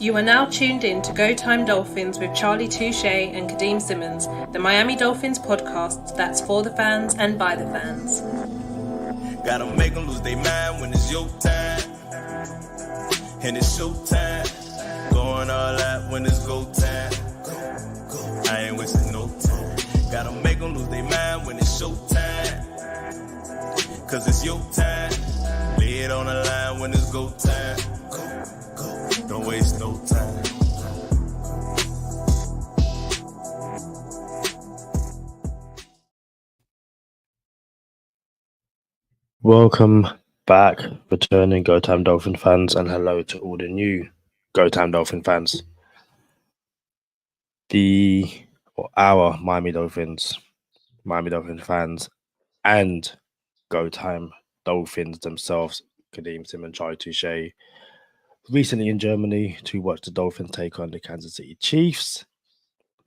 You are now tuned in to Go Time Dolphins with Charlie Touche and Kadeem Simmons, the Miami Dolphins podcast that's for the fans and by the fans. Gotta make them lose their mind when it's your time. And it's show time. Going all out when it's go time. I ain't wasting no time. Gotta make them lose their mind when it's show time. Cause it's your time. Lay it on the line when it's go time. Don't waste no time. Welcome back, returning Go Time Dolphin fans, and hello to all the new Go Time Dolphin fans. Our Miami Dolphin fans, and Go Time Dolphins themselves, Kadeem Simmons, Charlie Touche, recently in Germany to watch the Dolphins take on the Kansas City Chiefs.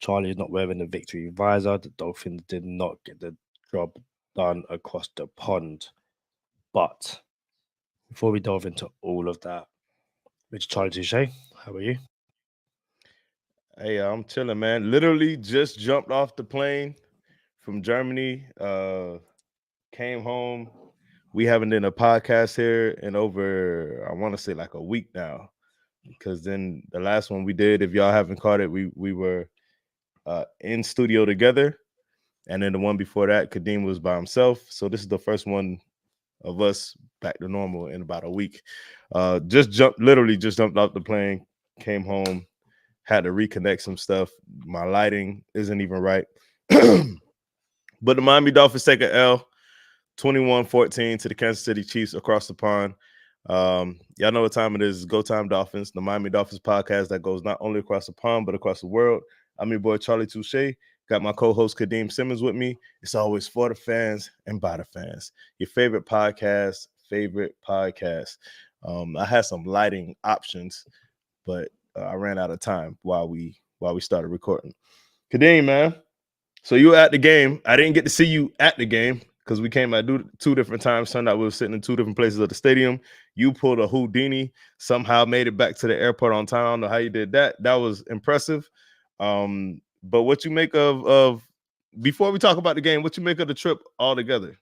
Charlie is not wearing the victory visor. The Dolphins did not get the job done across the pond. But before we delve into all of that, Mr. Charlie Touche, how are you? Hey, I'm chilling, man. Literally just jumped off the plane from Germany. Came home. We haven't done a podcast here in over, I want to say like a week now. Because then the last one we did, if y'all haven't caught it, we were in studio together. And then the one before that, Kadeem was by himself. So this is the first one of us back to normal in about a week. Literally just jumped off the plane, came home, had to reconnect some stuff. My lighting isn't even right. But the Miami Dolphins take an L, 21-14 to the Kansas City Chiefs across the pond. Y'all know what time it is. Go Time Dolphins, the Miami Dolphins podcast that goes not only across the pond, but across the world. I'm your boy, Charlie Touche. Got my co-host, Kadeem Simmons, with me. It's always for the fans and by the fans. Your favorite podcast. I had some lighting options, but I ran out of time while we started recording. Kadeem, man. So you were at the game. I didn't get to see you at the game because we came at two different times. Turned out we were sitting in two different places of the stadium. You pulled a Houdini, somehow made it back to the airport on time. I don't know how you did that. That was impressive. But what you make of before we talk about the game, what you make of the trip altogether?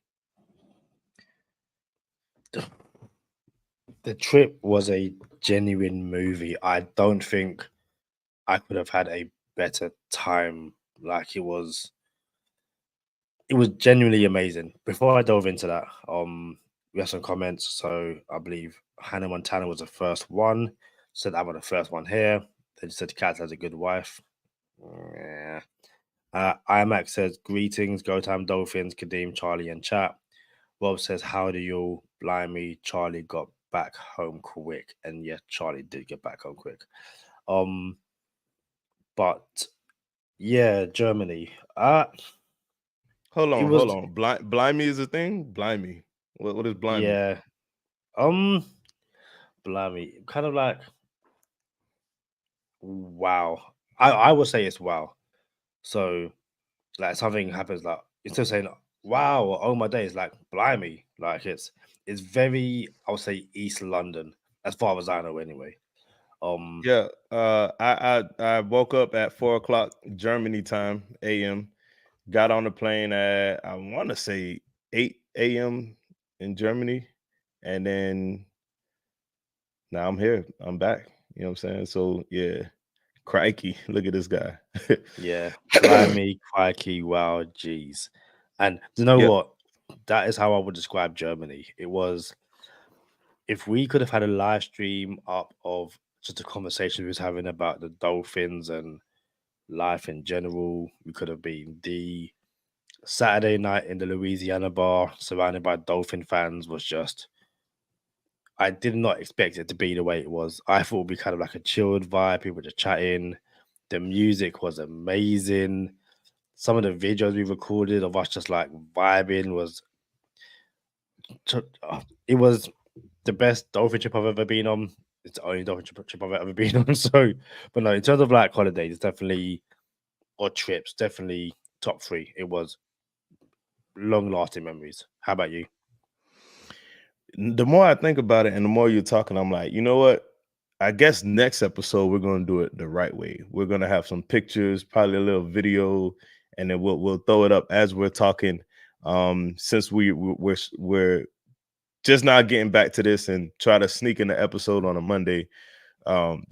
The trip was a genuine movie. I don't think I could have had a better time. Like, it was genuinely amazing. Before I dove into that, we had some comments. So I believe Hannah Montana was the first one. Said I'm the first one here. Then said Kat has a good wife. Yeah. IMAX says, greetings, Go Time Dolphins, Kadeem, Charlie, and chat. Rob says, how do you? Blimey, Charlie got back home quick. And yeah, Charlie did get back home quick. But yeah, Germany. Hold on. Blimey is a thing? Blimey. What is blimey? Yeah. Blimey. Kind of like, wow. I would say it's wow. So, like, something happens, like, instead of saying wow or oh my days, like blimey, like it's very, I would say, East London, as far as I know anyway. Yeah. I woke up at 4:00 Germany time, AM. Got on the plane at, I want to say, 8 a.m. in Germany, and then now I'm here. I'm back. You know what I'm saying? So yeah. Crikey, look at this guy. Yeah, blimey, crikey, wow, geez. And you know what? That is how I would describe Germany. It was, if we could have had a live stream up of just a conversation we was having about the Dolphins and life in general, we could have been the Saturday night in the Louisiana bar surrounded by Dolphin fans was just, I did not expect it to be the way it was. I thought it would be kind of like a chilled vibe, people just chatting. The music was amazing. Some of the videos we recorded of us just like vibing was, it was the best Dolphin trip I've ever been on. It's the only Dolphin trip I've ever been on. So, but no, in terms of like holidays, it's definitely, or trips, definitely top 3. It was long-lasting memories. How about you? The more I think about it and the more you're talking, I'm like, you know what? I guess next episode we're gonna do it the right way. We're gonna have some pictures, probably a little video, and then we'll throw it up as we're talking. Since we're just not getting back to this and try to sneak in the episode on a Monday.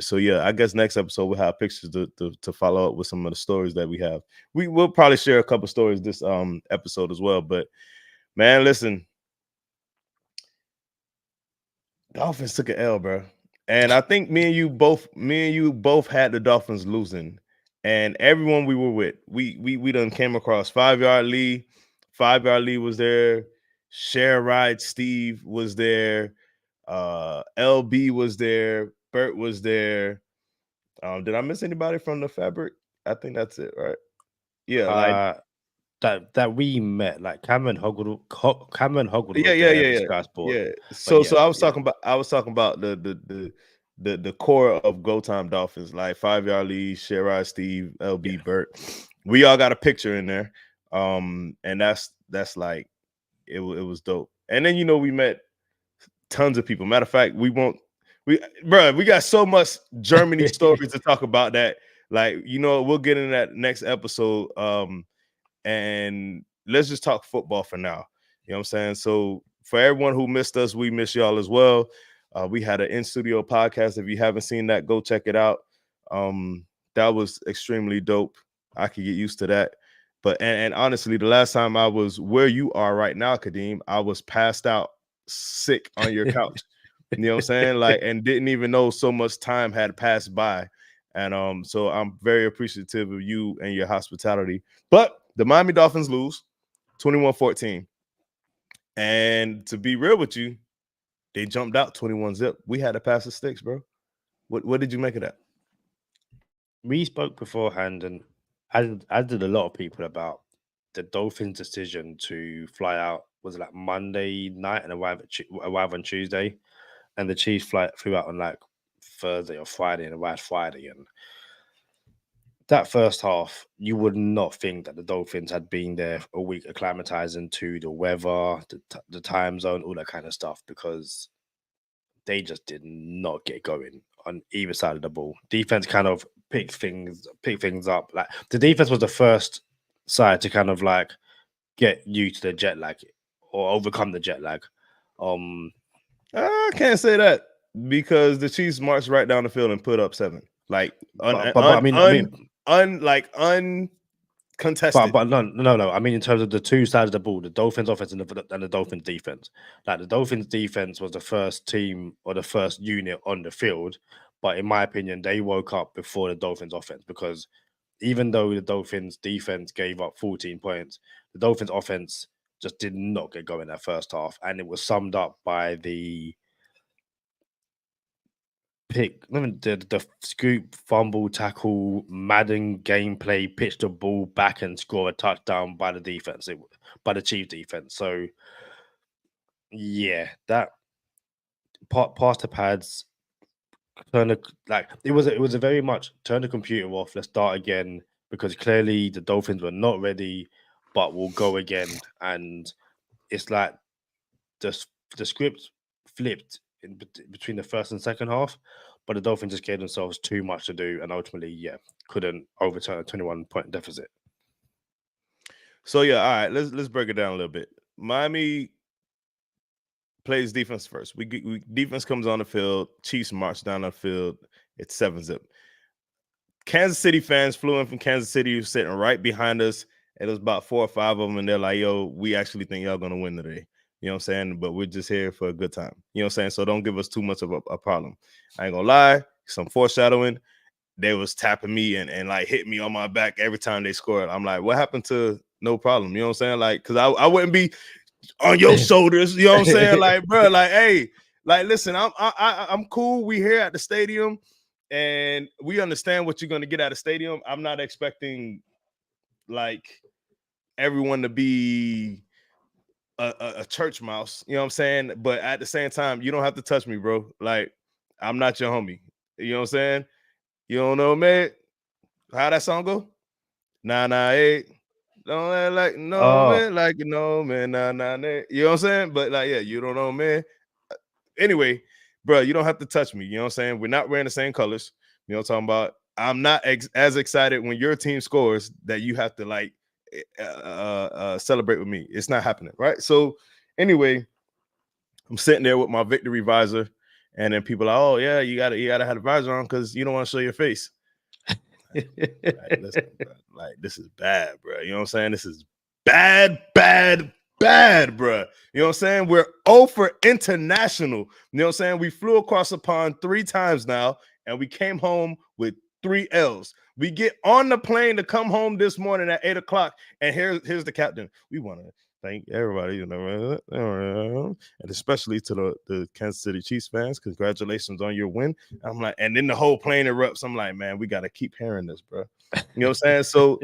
So yeah, I guess next episode we'll have pictures to follow up with some of the stories that we have. We will probably share a couple stories this episode as well. But man, listen, Dolphins took an L, bro. And I think me and you both had the Dolphins losing. And everyone we were with, we done came across 5 Yard Lee. 5 Yard Lee was there. Share Ride Steve was there. LB was there. Bert was there. Did I miss anybody from the fabric? I think that's it, right? Yeah, like that we met, like Cameron Hoggle was yeah, there, the Sky Sport. yeah. But So I was talking about the core of Go Time Dolphins, like 5 Yard Lee, Sherrod, Steve, LB, Burt. We all got a picture in there. And that's like it was dope. And then we met tons of people. Matter of fact, we got so much Germany stories to talk about that. Like, we'll get in that next episode. And let's just talk football for now. You know what I'm saying? So for everyone who missed us, we miss y'all as well. We had an in-studio podcast. If you haven't seen that, go check it out. That was extremely dope. I could get used to that. But and honestly, the last time I was where you are right now, Kadeem, I was passed out sick on your couch. You know what I'm saying? Like, and didn't even know so much time had passed by. And so I'm very appreciative of you and your hospitality. But the Miami Dolphins lose 21-14. And to be real with you, they jumped out 21-0. We had to pass the sticks, bro. What did you make of that? We spoke beforehand, and I did a lot of people about the Dolphins' decision to fly out. Was it like Monday night and arrive on Tuesday, and the Chiefs flew out on like Thursday or Friday and arrived Friday. And that first half, you would not think that the Dolphins had been there a week acclimatizing to the weather, the time zone, all that kind of stuff, because they just did not get going on either side of the ball. Defense kind of picked things up. Like the defense was the first side to kind of like get used to the jet lag or overcome the jet lag. I can't say that because the Chiefs marched right down the field and put up 7. Like uncontested. But no. I mean, in terms of the two sides of the ball, the Dolphins offense and the Dolphins defense. Like the Dolphins defense was the first team or the first unit on the field, but in my opinion, they woke up before the Dolphins offense, because even though the Dolphins defense gave up 14 points, the Dolphins offense just did not get going that first half, and it was summed up by the the scoop, fumble, tackle, Madden gameplay, pitch the ball back and score a touchdown by the defense, by the Chiefs defense. So yeah, that past the pads, it was a very much turn the computer off, let's start again, because clearly the Dolphins were not ready, but we'll go again. And it's like the script flipped in between the first and second half, but the Dolphins just gave themselves too much to do, and ultimately, couldn't overturn a 21-point deficit. So yeah, all right, let's break it down a little bit. Miami plays defense first. We defense comes on the field. Chiefs march down the field. It's 7-0. Kansas City fans flew in from Kansas City, who's sitting right behind us. It was about 4 or 5 of them, and they're like, "Yo, we actually think y'all gonna win today." You know what I'm saying? But we're just here for a good time. You know what I'm saying? So don't give us too much of a problem. I ain't gonna lie, some foreshadowing. They was tapping me and like hitting me on my back every time they scored. I'm like, what happened to no problem? You know what I'm saying? Like, because I wouldn't be on your shoulders. You know what I'm saying? Like, bro, like, hey, like, listen, I'm cool. We here at the stadium, and we understand what you're gonna get at the stadium. I'm not expecting like everyone to be a church mouse, you know what I'm saying? But at the same time, you don't have to touch me, bro. Like, I'm not your homie. You know what I'm saying? You don't know, man. How that song go? 998. Don't act like no man, like no man, 998. You know what I'm saying? But like, yeah, you don't know, man. Anyway, bro, you don't have to touch me. You know what I'm saying? We're not wearing the same colors. You know what I'm talking about? I'm not as excited when your team scores that you have to like celebrate with me. It's not happening, right? So anyway, I'm sitting there with my victory visor, and then people are, oh yeah, you gotta have the visor on because you don't want to show your face. Like, listen, bro, like this is bad, bro. You know what I'm saying? This is bad, bro. You know what I'm saying? We're 0 for international. You know what I'm saying? We flew across the pond 3 times now, and we came home with 3 L's. We get on the plane to come home this morning at 8 o'clock, and here's the captain. We want to thank everybody, you know, and especially to the Kansas City Chiefs fans. Congratulations on your win. I'm like, and then the whole plane erupts. I'm like, man, we got to keep hearing this, bro. You know what I'm saying? So,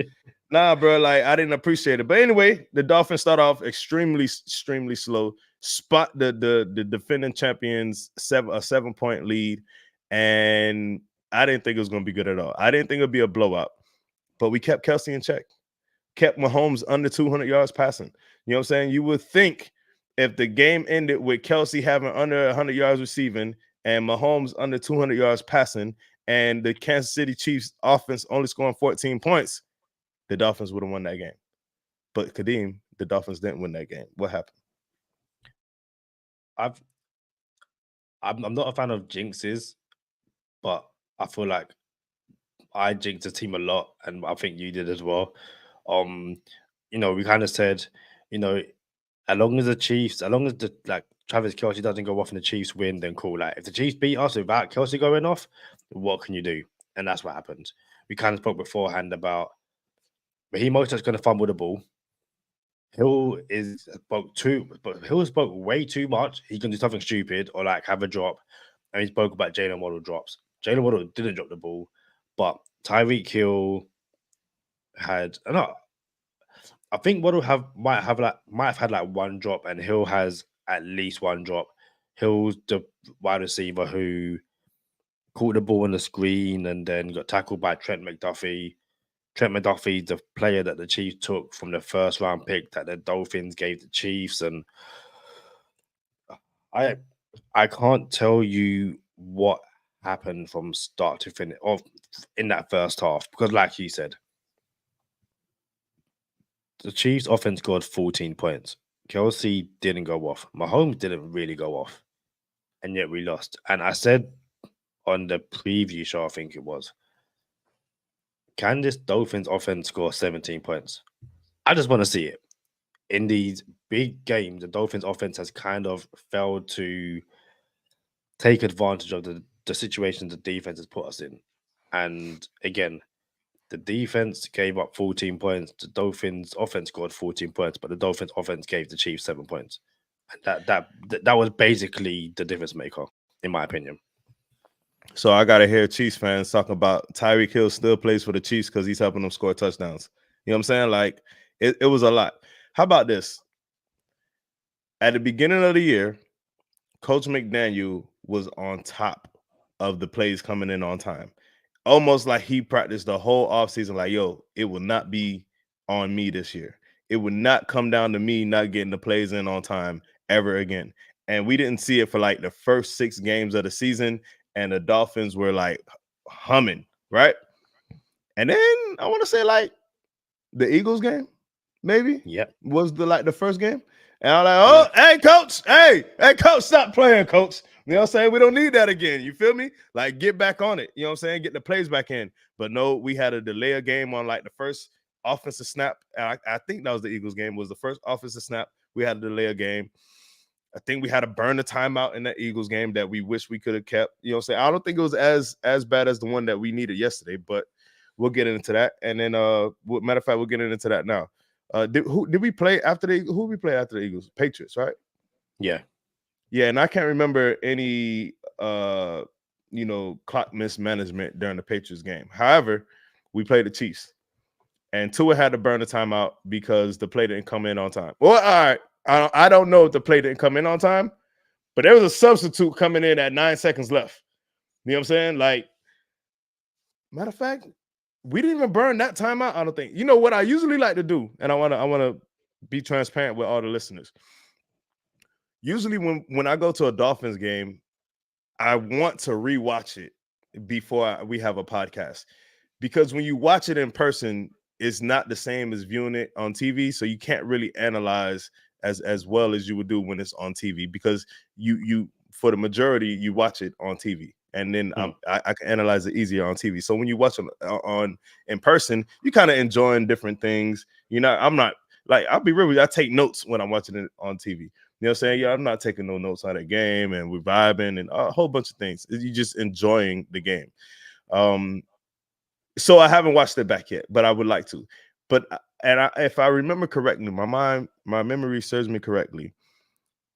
nah, bro, like I didn't appreciate it. But anyway, the Dolphins start off extremely slow. Spot the defending champions a 7-point lead, and I didn't think it was going to be good at all. I didn't think it'd be a blowout, but we kept Kelsey in check. Kept Mahomes under 200 yards passing. You know what I'm saying? You would think if the game ended with Kelsey having under 100 yards receiving and Mahomes under 200 yards passing and the Kansas City Chiefs offense only scoring 14 points, the Dolphins would have won that game. But Kadeem, the Dolphins didn't win that game. What happened? I'm not a fan of jinxes, but I feel like I jinxed the team a lot, and I think you did as well. You know, we kind of said, you know, as long as the like Travis Kelce doesn't go off and the Chiefs win, then cool. Like if the Chiefs beat us without Kelce going off, what can you do? And that's what happened. We kind of spoke beforehand about Raheem Mostert's going to fumble the ball. Hill spoke way too much. He can do something stupid or like have a drop, and he spoke about Jalen Waddle drops. Jalen Waddle didn't drop the ball, but Tyreek Hill had I think Waddle might have had like one drop, and Hill has at least one drop. Hill's the wide receiver who caught the ball on the screen and then got tackled by Trent McDuffie. Trent McDuffie, the player that the Chiefs took from the first round pick that the Dolphins gave the Chiefs, and I can't tell you what happened from start to finish in that first half because, like you said, the Chiefs' offense scored 14 points. Kelsey didn't go off. Mahomes didn't really go off, and yet we lost. And I said on the preview show, I think it was, can this Dolphins offense score 17 points? I just want to see it. In these big games, the Dolphins offense has kind of failed to take advantage of the situations the defense has put us in. And again, the defense gave up 14 points. The Dolphins offense scored 14 points, but the Dolphins offense gave the Chiefs 7 points. And that was basically the difference maker, in my opinion. So I gotta hear Chiefs fans talking about Tyreek Hill still plays for the Chiefs because he's helping them score touchdowns. You know what I'm saying? Like it was a lot. How about this? At the beginning of the year, Coach McDaniel was on top of the plays coming in on time. Almost like he practiced the whole offseason, like, yo, it will not be on me this year. It would not come down to me not getting the plays in on time ever again. And we didn't see it for like the first 6 games of the season, and the Dolphins were like humming, right? And then I want to say like the Eagles game, maybe, was the first game. And I'm like, oh, hey, coach, stop playing, coach. You know what I'm saying? We don't need that again. You feel me? Like, get back on it. You know what I'm saying? Get the plays back in. But no, we had a delay a game on like the first offensive snap. And I think that was the Eagles game, was the first offensive snap. We had a delay a game. I think we had to burn the timeout in that Eagles game that we wish we could have kept. You know what I'm saying? I don't think it was as bad as the one that we needed yesterday, but we'll get into that. And then, matter of fact, we'll get into that now. Did we play after who we play after the Eagles? Patriots, right? Yeah. Yeah, and I can't remember any clock mismanagement during the Patriots game. However, we played the Chiefs, and Tua had to burn the timeout because the play didn't come in on time. Well, all right, I don't know if the play didn't come in on time, but there was a substitute coming in at 9 seconds left. You know what I'm saying? Like, matter of fact, we didn't even burn that timeout. I don't think. You know what I usually like to do, and I want to be transparent with all the listeners. Usually when I go to a Dolphins game, I want to rewatch it before we have a podcast, because when you watch it in person, it's not the same as viewing it on TV. So you can't really analyze as well as you would do when it's on TV, because you for the majority you watch it on TV, and then I can analyze it easier on TV. So when you watch it on in person, you kind of enjoying different things. I'm not like, I'll be real with you, I take notes when I'm watching it on TV. You know what I'm saying? Yeah, I'm not taking no notes on the game, and we're vibing and a whole bunch of things. You're just enjoying the game. So I haven't watched it back yet, but I would like to. But if I remember correctly, my memory serves me correctly,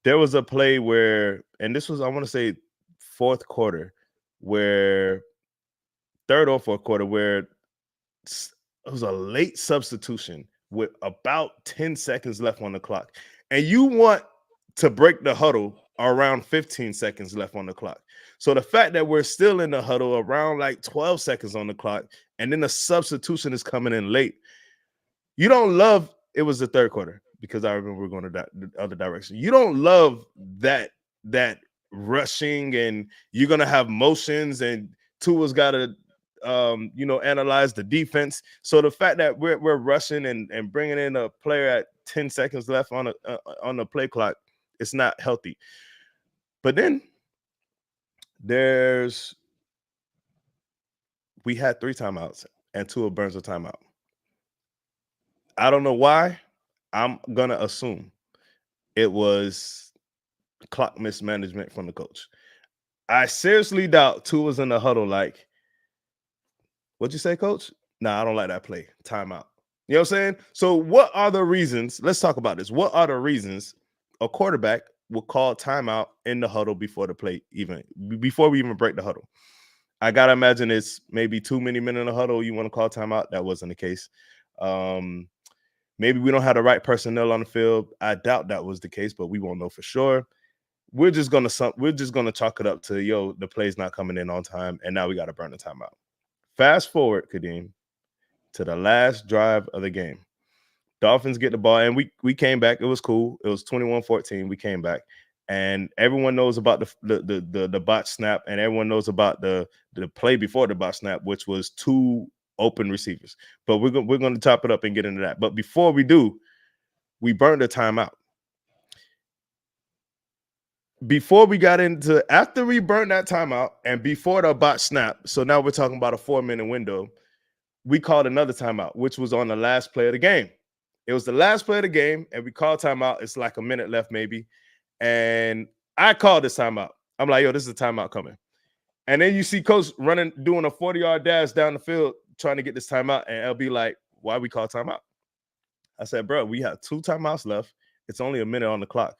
there was a play where, and this was, I want to say, fourth quarter, where third or fourth quarter, where it was a late substitution with about 10 seconds left on the clock, and you want to break the huddle around 15 seconds left on the clock. So the fact that we're still in the huddle around like 12 seconds on the clock, and then the substitution is coming in late, you don't love. It was the third quarter, because I remember we're going to the other direction. You don't love that rushing, and you're gonna have motions, and Tua's got to analyze the defense. So the fact that we're rushing and bringing in a player at 10 seconds left on the play clock, it's not healthy. But then we had 3 timeouts, and Tua burns a timeout. I don't know why. I'm gonna assume it was clock mismanagement from the coach. I seriously doubt Tua's in the huddle like, what'd you say, coach? Nah, I don't like that play. Timeout. You know what I'm saying? So what are the reasons? Let's talk about this. What are the reasons a quarterback will call timeout in the huddle before the play, before we even break the huddle? I gotta imagine it's maybe too many men in the huddle. You want to call timeout? That wasn't the case. Maybe we don't have the right personnel on the field. I doubt that was the case, but we won't know for sure. We're just gonna chalk it up to, the play's not coming in on time, and now we got to burn the timeout. Fast forward, Kadeem, to the last drive of the game. Dolphins get the ball, and we came back. It was cool. It was 21-14. We came back, and everyone knows about the bot snap, and everyone knows about the play before the bot snap, which was 2 open receivers. But we're going to top it up and get into that. But before we do, we burned the timeout. After we burned that timeout and before the bot snap, so now we're talking about a 4-minute window, we called another timeout, which was on the last play of the game. It was the last play of the game, and we called timeout. It's like a minute left maybe. And I called this timeout. I'm like, this is a timeout coming. And then you see coach doing a 40-yard dash down the field trying to get this timeout, and LB like, why we call timeout? I said, bro, we have 2 timeouts left. It's only a minute on the clock.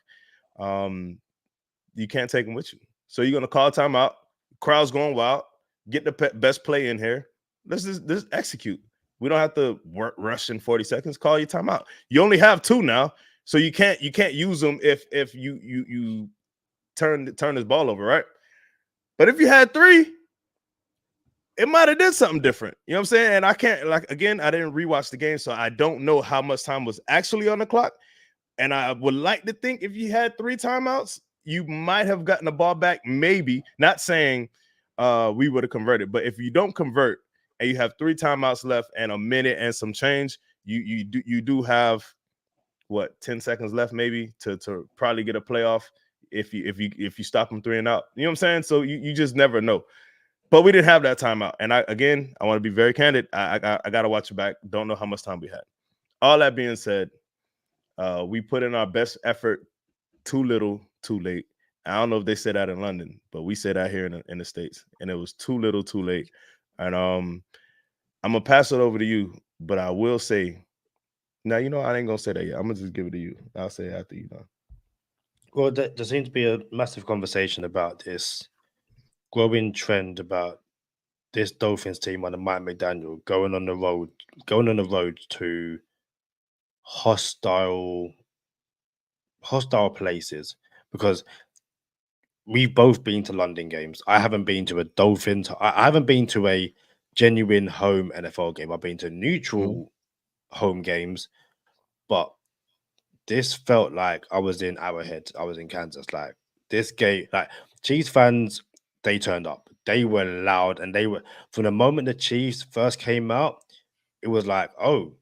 You can't take them with you. So you're going to call timeout. Crowd's going wild. Get the best play in here. Let's just execute. We don't have to rush in 40 seconds. Call your timeout. You only have 2 now, so you can't use them if you turn this ball over, right? But if you had 3, it might have did something different. You know what I'm saying? And I can't, again, I didn't rewatch the game, so I don't know how much time was actually on the clock. And I would like to think if you had 3 timeouts, you might have gotten the ball back, maybe. Not saying we would have converted, but if you don't convert and you have 3 timeouts left and a minute and some change, you do have 10 seconds left maybe to probably get a playoff if you stop them 3 and out. You know what I'm saying? So you just never know. But we didn't have that timeout. And I want to be very candid. I got to watch it back. Don't know how much time we had. All that being said, we put in our best effort. Too little, too late. I don't know if they said that in London, but we said that here in the States, and it was too little, too late. And I'm gonna pass it over to you, but I will say, now I ain't gonna say that yet. I'm gonna just give it to you. I'll say it after you done. Well, there seems to be a massive conversation about this growing trend about this Dolphins team under Mike McDaniel going on the road to hostile places, because we've both been to London games. I haven't been to a Dolphins. I haven't been to a genuine home NFL game. I've been to neutral home games, but this felt like I was in Arrowhead. I was in Kansas. Like this game, like Chiefs fans they turned up. They were loud, and they were from the moment the Chiefs first came out, it was like, oh,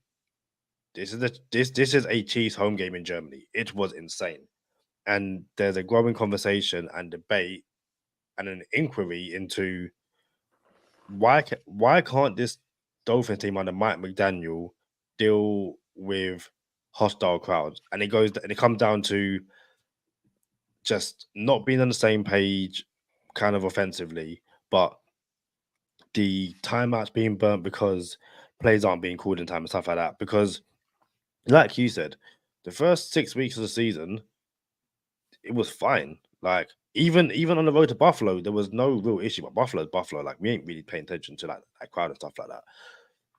this is a Chiefs home game in Germany. It was insane. And there's a growing conversation and debate and an inquiry into why can't this Dolphins team under Mike McDaniel deal with hostile crowds? And it comes down to just not being on the same page, kind of offensively, but the timeouts being burnt because plays aren't being called in time and stuff like that. Because, like you said, the first 6 weeks of the season, it was fine. Like even on the road to Buffalo, there was no real issue. But Buffalo's Buffalo. Like we ain't really paying attention to like that crowd and stuff like that.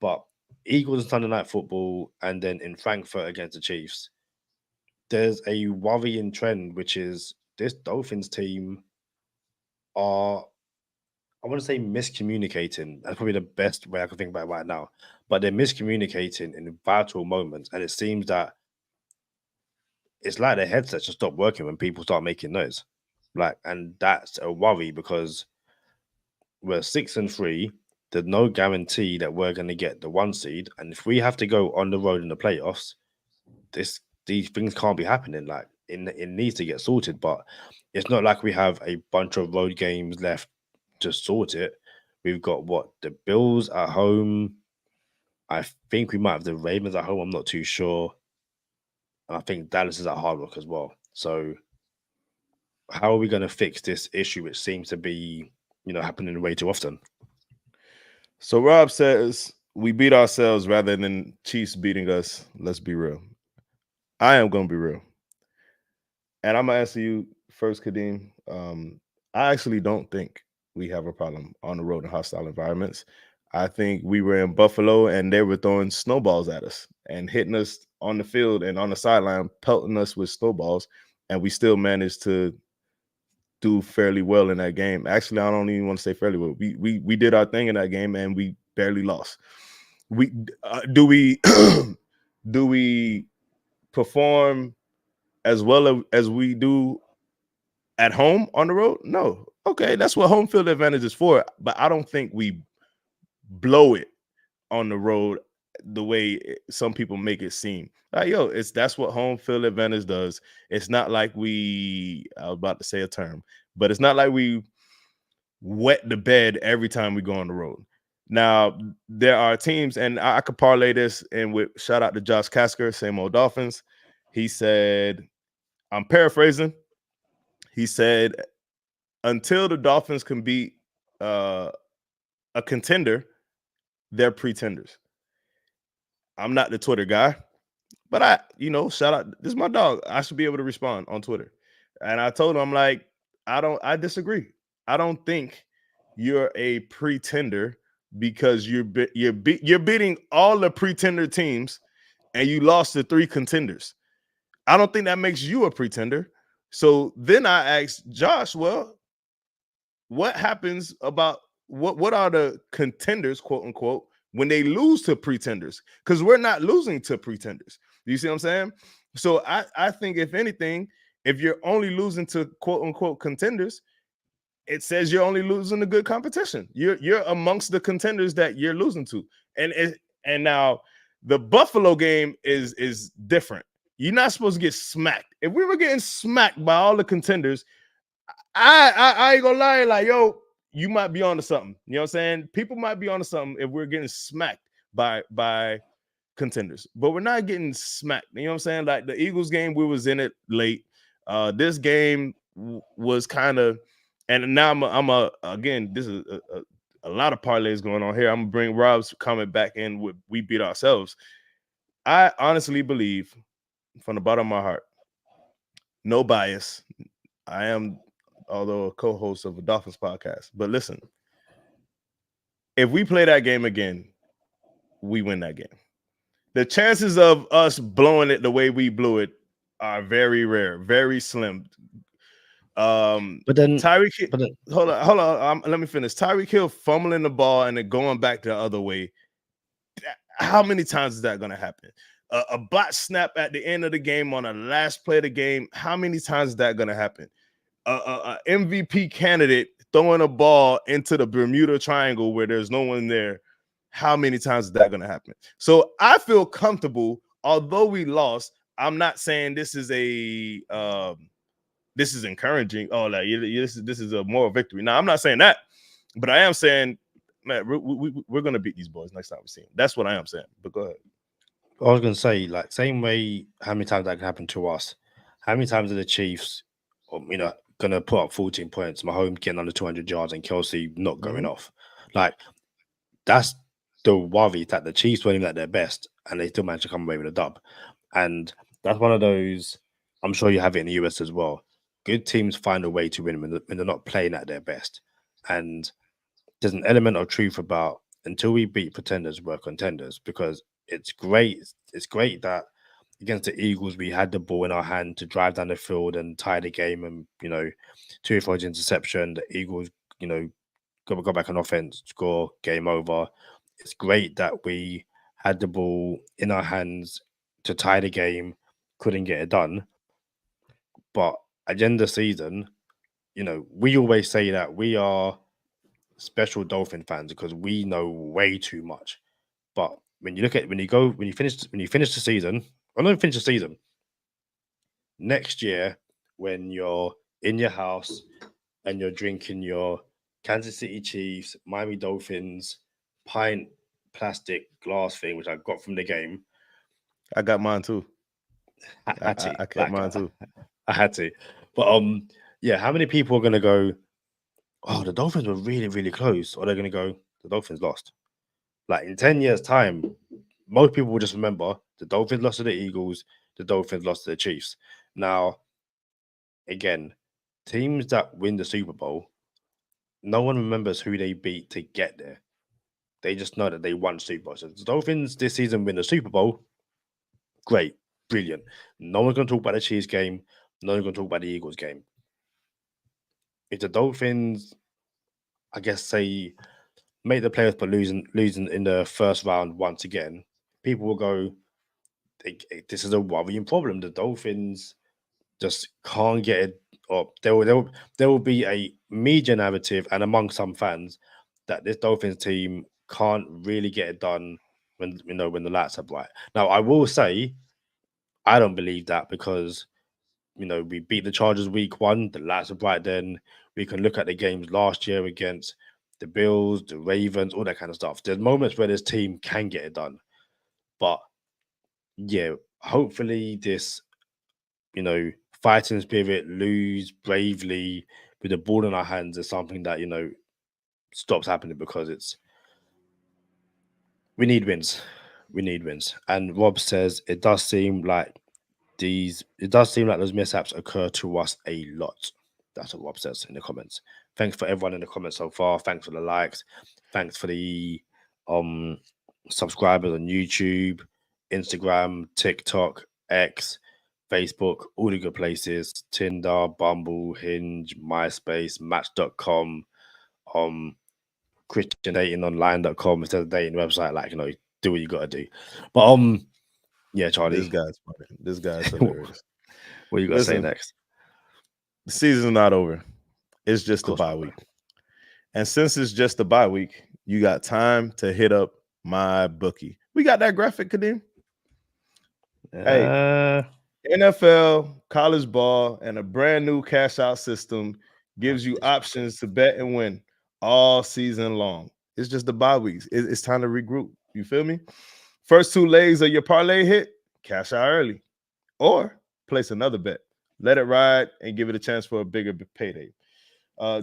But Eagles and Sunday Night Football, and then in Frankfurt against the Chiefs, there's a worrying trend, which is this Dolphins team are, I want to say, miscommunicating. That's probably the best way I can think about it right now. But they're miscommunicating in vital moments, and it seems that it's like their headsets just stop working when people start making noise. Like, and that's a worry because we're 6-3. There's no guarantee that we're going to get the 1 seed, and if we have to go on the road in the playoffs, these things can't be happening. Like, it needs to get sorted, but it's not like we have a bunch of road games left to sort it. We've got the Bills at home. I think we might have the Ravens at home. I'm not too sure. And I think Dallas is at Hard Rock as well. So how are we going to fix this issue, which seems to be, happening way too often? So Rob says we beat ourselves rather than Chiefs beating us. Let's be real. I am going to be real. And I'm going to answer you first, Kadeem. I actually don't think we have a problem on the road in hostile environments. I think we were in Buffalo and they were throwing snowballs at us and hitting us on the field and on the sideline, pelting us with snowballs, and we still managed to do fairly well in that game. Actually, I don't even want to say fairly well. We did our thing in that game and we barely lost. Do we do we perform as well as we do at home on the road? No. Okay, that's what home field advantage is for. But I don't think we blow it on the road the way some people make it seem. Like, that's what home field advantage does. It's not like I was about to say a term, but it's not like we wet the bed every time we go on the road. Now, there are teams, and I could parlay this in with shout out to Josh Kasker, same old Dolphins. He said, I'm paraphrasing. He said, until the Dolphins can beat a contender, they're pretenders. I'm not the Twitter guy, but shout out. This is my dog. I should be able to respond on Twitter. And I told him, I'm like, I disagree. I don't think you're a pretender because you're beating all the pretender teams and you lost to 3 contenders. I don't think that makes you a pretender. So then I asked Josh, well, what happens about what are the contenders, quote unquote, when they lose to pretenders? Because we're not losing to pretenders. Do you see what I'm saying? So I think, if anything, if you're only losing to quote unquote contenders, it says you're only losing to good competition. You're amongst the contenders that you're losing to. And now the Buffalo game is different. You're not supposed to get smacked. If we were getting smacked by all the contenders, I ain't gonna lie, like, you might be onto something. You know what I'm saying? People might be onto something if we're getting smacked by contenders, but we're not getting smacked. You know what I'm saying? Like the Eagles game, we was in it late. This game was kind of, and now I'm again, this is a lot of parlays going on here. I'm gonna bring Rob's comment back in with we beat ourselves. I honestly believe, from the bottom of my heart, no bias, I am, although a co-host of a Dolphins podcast, but listen, if we play that game again, we win that game. The chances of us blowing it the way we blew it are very rare, very slim. But then hold on, let me finish. Tyreek Hill fumbling the ball and then going back the other way. How many times is that going to happen? A bot snap at the end of the game on the last play of the game. How many times is that going to happen? MVP candidate throwing a ball into the Bermuda Triangle where there's no one there, how many times is that going to happen? So I feel comfortable, although we lost. I'm not saying this is this is encouraging. Oh, like this is a moral victory. Now, I'm not saying that, but I am saying, man, we're going to beat these boys next time we see them. That's what I am saying. But go ahead. I was going to say, like, same way, how many times that can happen to us? How many times are the Chiefs, going to put up 14 points, Mahomes getting under 200 yards and Kelsey not going off? Like, that's the worry, that the Chiefs weren't even at their best and they still managed to come away with a dub. And that's one of those, I'm sure you have it in the US as well. Good teams find a way to win when they're not playing at their best. And there's an element of truth about, until we beat pretenders, we're contenders, because it's great. It's great that against the Eagles, we had the ball in our hand to drive down the field and tie the game, and 2 interception. The Eagles, go back on offense, score, game over. It's great that we had the ball in our hands to tie the game, couldn't get it done. But at the end of the season, we always say that we are special Dolphin fans because we know way too much. But when you finish the season, or not finish the season, next year when you're in your house and you're drinking your Kansas City Chiefs, Miami Dolphins, pint plastic glass thing, which I got from the game. I got mine too. I kept mine too. I had to. But yeah, how many people are gonna go, oh, the Dolphins were really, really close, or they're gonna go, the Dolphins lost? Like in 10 years' time, most people will just remember the Dolphins lost to the Eagles, the Dolphins lost to the Chiefs. Now, again, teams that win the Super Bowl, no one remembers who they beat to get there. They just know that they won Super Bowl. So the Dolphins this season win the Super Bowl. Great, brilliant. No one's going to talk about the Chiefs game. No one's going to talk about the Eagles game. If the Dolphins, I guess, say, make the playoffs but losing in the first round once again, people will go, this is a worrying problem. The Dolphins just can't get it up. There will be a media narrative and among some fans that this Dolphins team can't really get it done when the lights are bright. Now, I will say, I don't believe that because we beat the Chargers week 1, the lights are bright then. We can look at the games last year against the Bills, the Ravens, all that kind of stuff. There's moments where this team can get it done. But yeah, hopefully this, fighting spirit, lose bravely with the ball in our hands is something that, stops happening, because we need wins. We need wins. And Rob says it does seem like those mishaps occur to us a lot. That's what Rob says in the comments. Thanks for everyone in the comments so far. Thanks for the likes. Thanks for the subscribers on YouTube, Instagram, TikTok, X, Facebook, all the good places, Tinder, Bumble, Hinge, MySpace, Match.com, ChristianDatingOnline.com instead of dating website. Like, do what you gotta do. But yeah, Charlie. This guy's hilarious. What you got to say next? The season's not over. It's just a bye week. And since it's just a bye week, you got time to hit up my bookie. We got that graphic, Kadeem? Hey, NFL, college ball, and a brand new cash out system gives you options to bet and win all season long. It's just the bye weeks. It's time to regroup. You feel me? First 2 legs of your parlay hit, cash out early. Or place another bet. Let it ride and give it a chance for a bigger payday.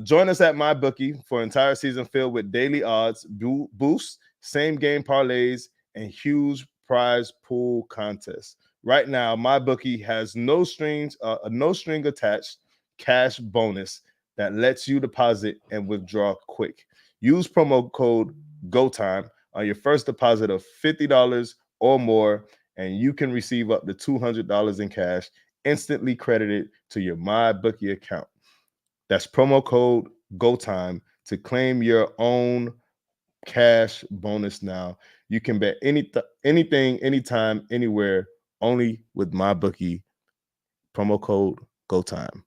Join us at MyBookie for an entire season filled with daily odds, boosts, same game parlays, and huge prize pool contests. Right now, MyBookie has no string attached cash bonus that lets you deposit and withdraw quick. Use promo code GOTIME on your first deposit of $50 or more, and you can receive up to $200 in cash instantly credited to your MyBookie account. That's promo code GOTIME to claim your own cash bonus now. You can bet anything, anytime, anywhere, only with MyBookie. Promo code GOTIME.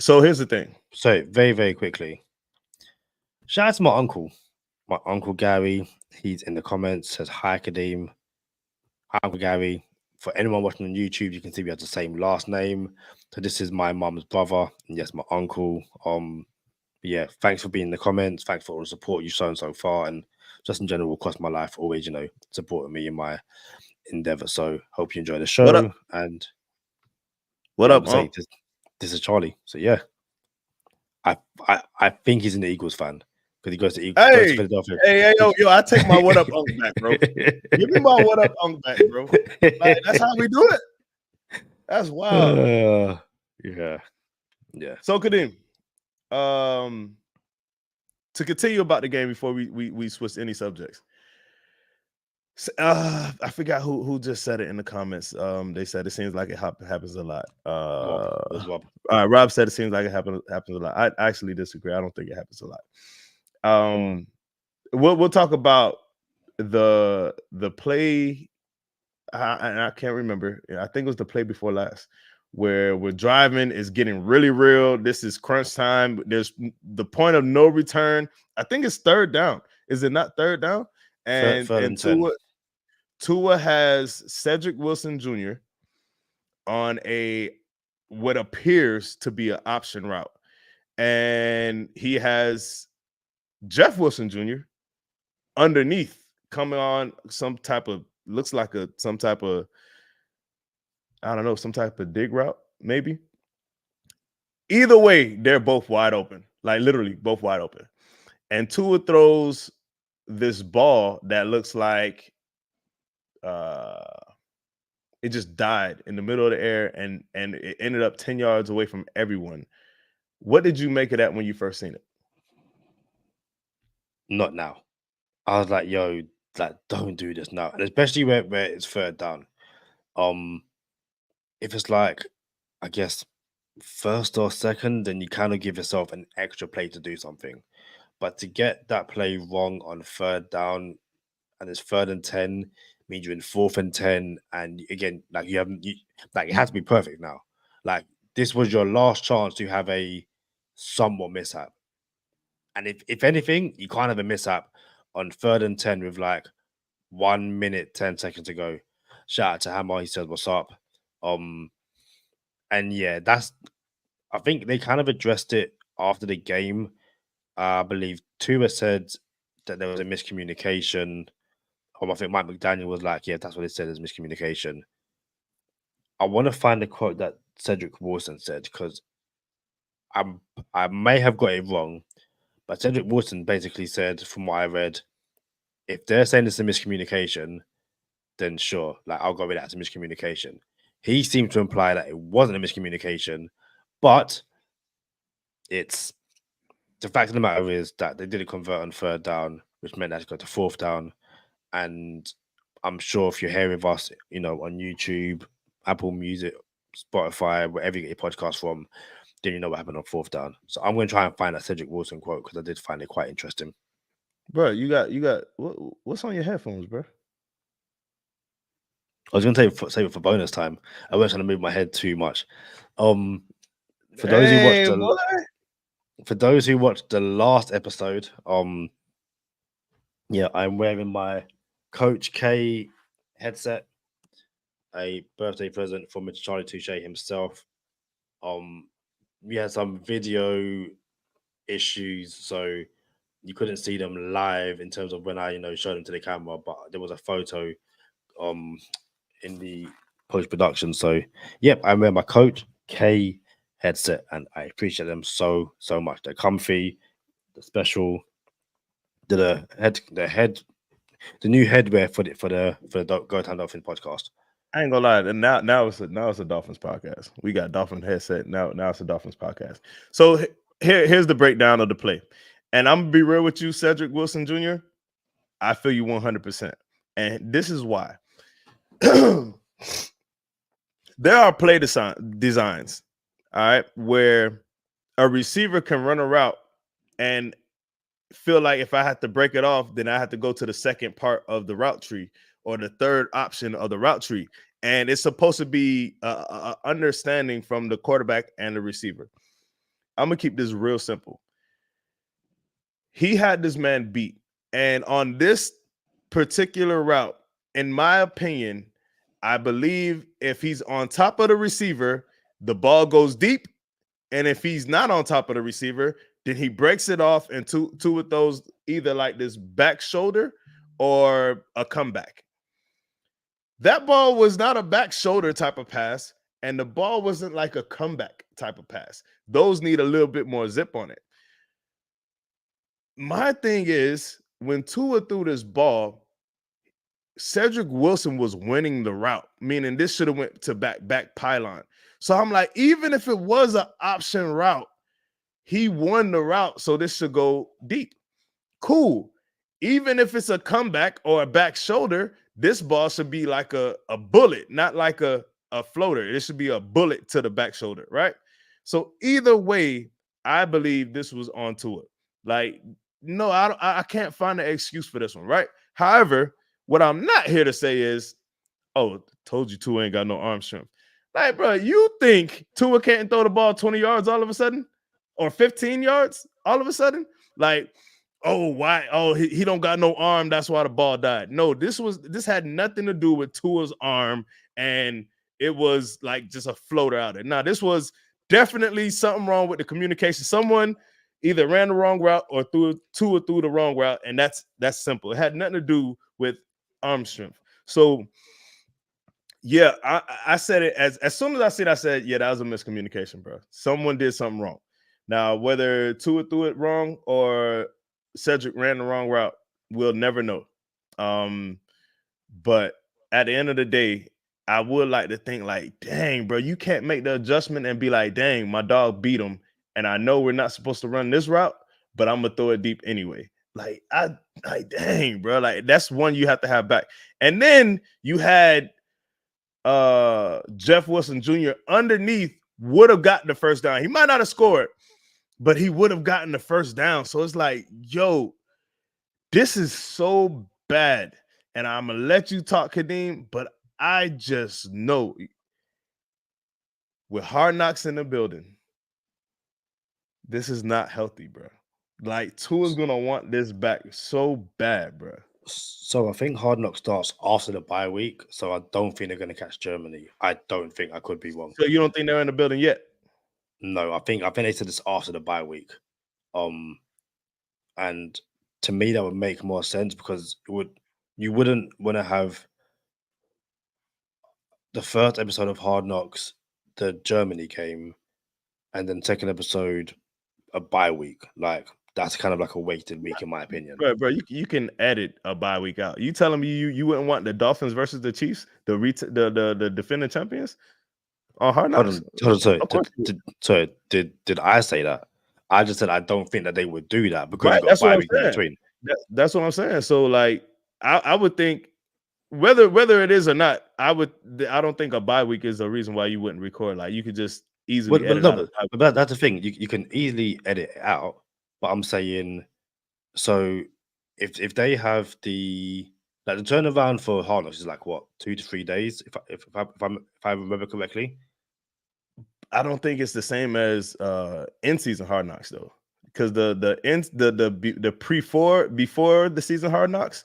So here's the thing. So very, very quickly. Shout out to my uncle Gary. He's in the comments, says hi Kadeem. Hi Uncle Gary. For anyone watching on YouTube, you can see we have the same last name. So this is my mum's brother, and yes, my uncle. Yeah, thanks for being in the comments. Thanks for all the support you've shown so far, and just in general across my life, always, supporting me in my endeavor. So hope you enjoy the show. What up? And What yeah, up, say this is Charlie. So yeah, I think he's an Eagles fan because he goes to goes to Philadelphia. Hey, yo, I take my what up unk back, bro. Give me my what up unk back, bro. Like, that's how we do it. That's wild. Yeah. So Kadeem, to continue about the game before we switch any subjects. I forgot who just said it in the comments. They said it seems like it happens a lot. Rob. Rob said it seems like it happens a lot. I actually disagree. I don't think it happens a lot. We'll talk about the play. I can't remember. I think it was the play before last, where we're driving. Is getting really real. This is crunch time. There's the point of no return. I think it's third down. Is it not third down? And third and 10. Tua has Cedric Wilson Jr. on what appears to be an option route, and he has Jeff Wilson Jr. underneath coming on some type of some type of dig route, maybe. Either way, they're both wide open, like literally both wide open. And Tua throws this ball that looks like it just died in the middle of the air and it ended up 10 yards away from everyone. What did you make of that when you first seen it? Not now. I was like, yo, like, don't do this now. And especially where it's third down. If it's like, I guess, first or second, then you kind of give yourself an extra play to do something. But to get that play wrong on third down, and it's 3rd and 10, means you're in 4th and 10, and again, like it has to be perfect now. Like this was your last chance to have a somewhat mishap, and if anything, you can't have a mishap on 3rd and 10 with like 1 minute 10 seconds to go. Shout out to Hammer, he says what's up. And yeah, I think they kind of addressed it after the game. I believe Tua said that there was a miscommunication. I think Mike McDaniel was like, yeah, that's what they said is miscommunication. I want to find the quote that Cedric Wilson said because I may have got it wrong, but Cedric Wilson basically said, from what I read, if they're saying it's a miscommunication, then sure, like I'll go with that as a miscommunication. He seemed to imply that it wasn't a miscommunication, but it's the fact of the matter is that they didn't convert on 3rd down, which meant they had to go to 4th down. And I'm sure if you're here with us, on YouTube, Apple Music, Spotify, wherever you get your podcast from, then you know what happened on 4th down. So I'm going to try and find that Cedric Wilson quote because I did find it quite interesting. Bro, you got what's on your headphones, bro? I was going to save it for bonus time. I wasn't trying to move my head too much. For those who watched the last episode, yeah, I'm wearing my Coach K headset, a birthday present from Mr. Charlie Touche himself. We had some video issues, so you couldn't see them live in terms of when I, showed them to the camera, but there was a photo in the post-production. So yep, I wear my Coach K headset and I appreciate them so much. They're comfy, the special, the new headwear for the Go Time Dolphins podcast. I ain't gonna lie. Now it's a Dolphins podcast. We got Dolphins headset. Now it's a Dolphins podcast. So here's the breakdown of the play. And I'm gonna be real with you, Cedric Wilson Jr. I feel you 100%. And this is why. There are play designs, all right, where a receiver can run a route and feel like if I have to break it off, then I have to go to the second part of the route tree or the third option of the route tree. And it's supposed to be a understanding from the quarterback and the receiver. I'm gonna keep this real simple. He had this man beat, and on this particular route, in my opinion, I believe if he's on top of the receiver, the ball goes deep, and if he's not on top of the receiver, then he breaks it off, and two of those either like this back shoulder or a comeback. That ball was not a back shoulder type of pass, and the ball wasn't like a comeback type of pass. Those need a little bit more zip on it. My thing is, when Tua threw this ball, Cedric Wilson was winning the route, meaning this should have went to back pylon. So I'm like, even if it was an option route, he won the route, so this should go deep. Cool. Even if it's a comeback or a back shoulder, this ball should be like a bullet, not like a floater. It should be a bullet to the back shoulder, right? So either way, I believe this was on Tua. Like, no, I can't find an excuse for this one, right? However, what I'm not here to say is, oh, told you Tua ain't got no arm strength. Like, bro, you think Tua can't throw the ball 20 yards all of a sudden? Or 15 yards all of a sudden? Like, oh, why? Oh, he don't got no arm. That's why the ball died. No, this had nothing to do with Tua's arm, and it was like just a floater out there. Now, this was definitely something wrong with the communication. Someone either ran the wrong route or Tua threw the wrong route, and that's simple. It had nothing to do with arm strength. So, yeah, I said it as soon as I said, yeah, that was a miscommunication, bro. Someone did something wrong. Now, whether Tua threw it wrong or Cedric ran the wrong route, we'll never know. But at the end of the day, I would like to think like, dang, bro, you can't make the adjustment and be like, dang, my dog beat him, and I know we're not supposed to run this route, but I'm gonna throw it deep anyway. Like, dang, bro, like that's one you have to have back. And then you had Jeff Wilson Jr. underneath, would have gotten the first down. He might not have scored, but he would have gotten the first down. So it's like, yo, this is so bad. And I'm going to let you talk, Kadeem, but I just know with Hard Knocks in the building, this is not healthy, bro. Like, Tua's going to want this back so bad, bro. So I think Hard Knock starts after the bye week. So I don't think they're going to catch Germany. I don't think. I could be wrong. So you don't think they're in the building yet? No, I think they said this after the bye week. And to me that would make more sense because you wouldn't want to have the first episode of Hard Knocks, the Germany game, and then second episode a bye week. Like that's kind of like a wasted week in my opinion. Bro, you can edit a bye week out. You telling me you wouldn't want the Dolphins versus the Chiefs, the defending champions on Hard Knocks? Sorry, did I say that? I just said I don't think that they would do that because right, you've got a bye week in between. That's what I'm saying. So like I would think whether it is or not, I don't think a bye week is a reason why you wouldn't record. Like you could just easily edit out. But that's the thing. You can easily edit it out. But I'm saying, so if they have the turnaround for Hard Knocks is like what 2 to 3 days, if I remember correctly. I don't think it's the same as in season Hard Knocks though, because the before the season Hard Knocks,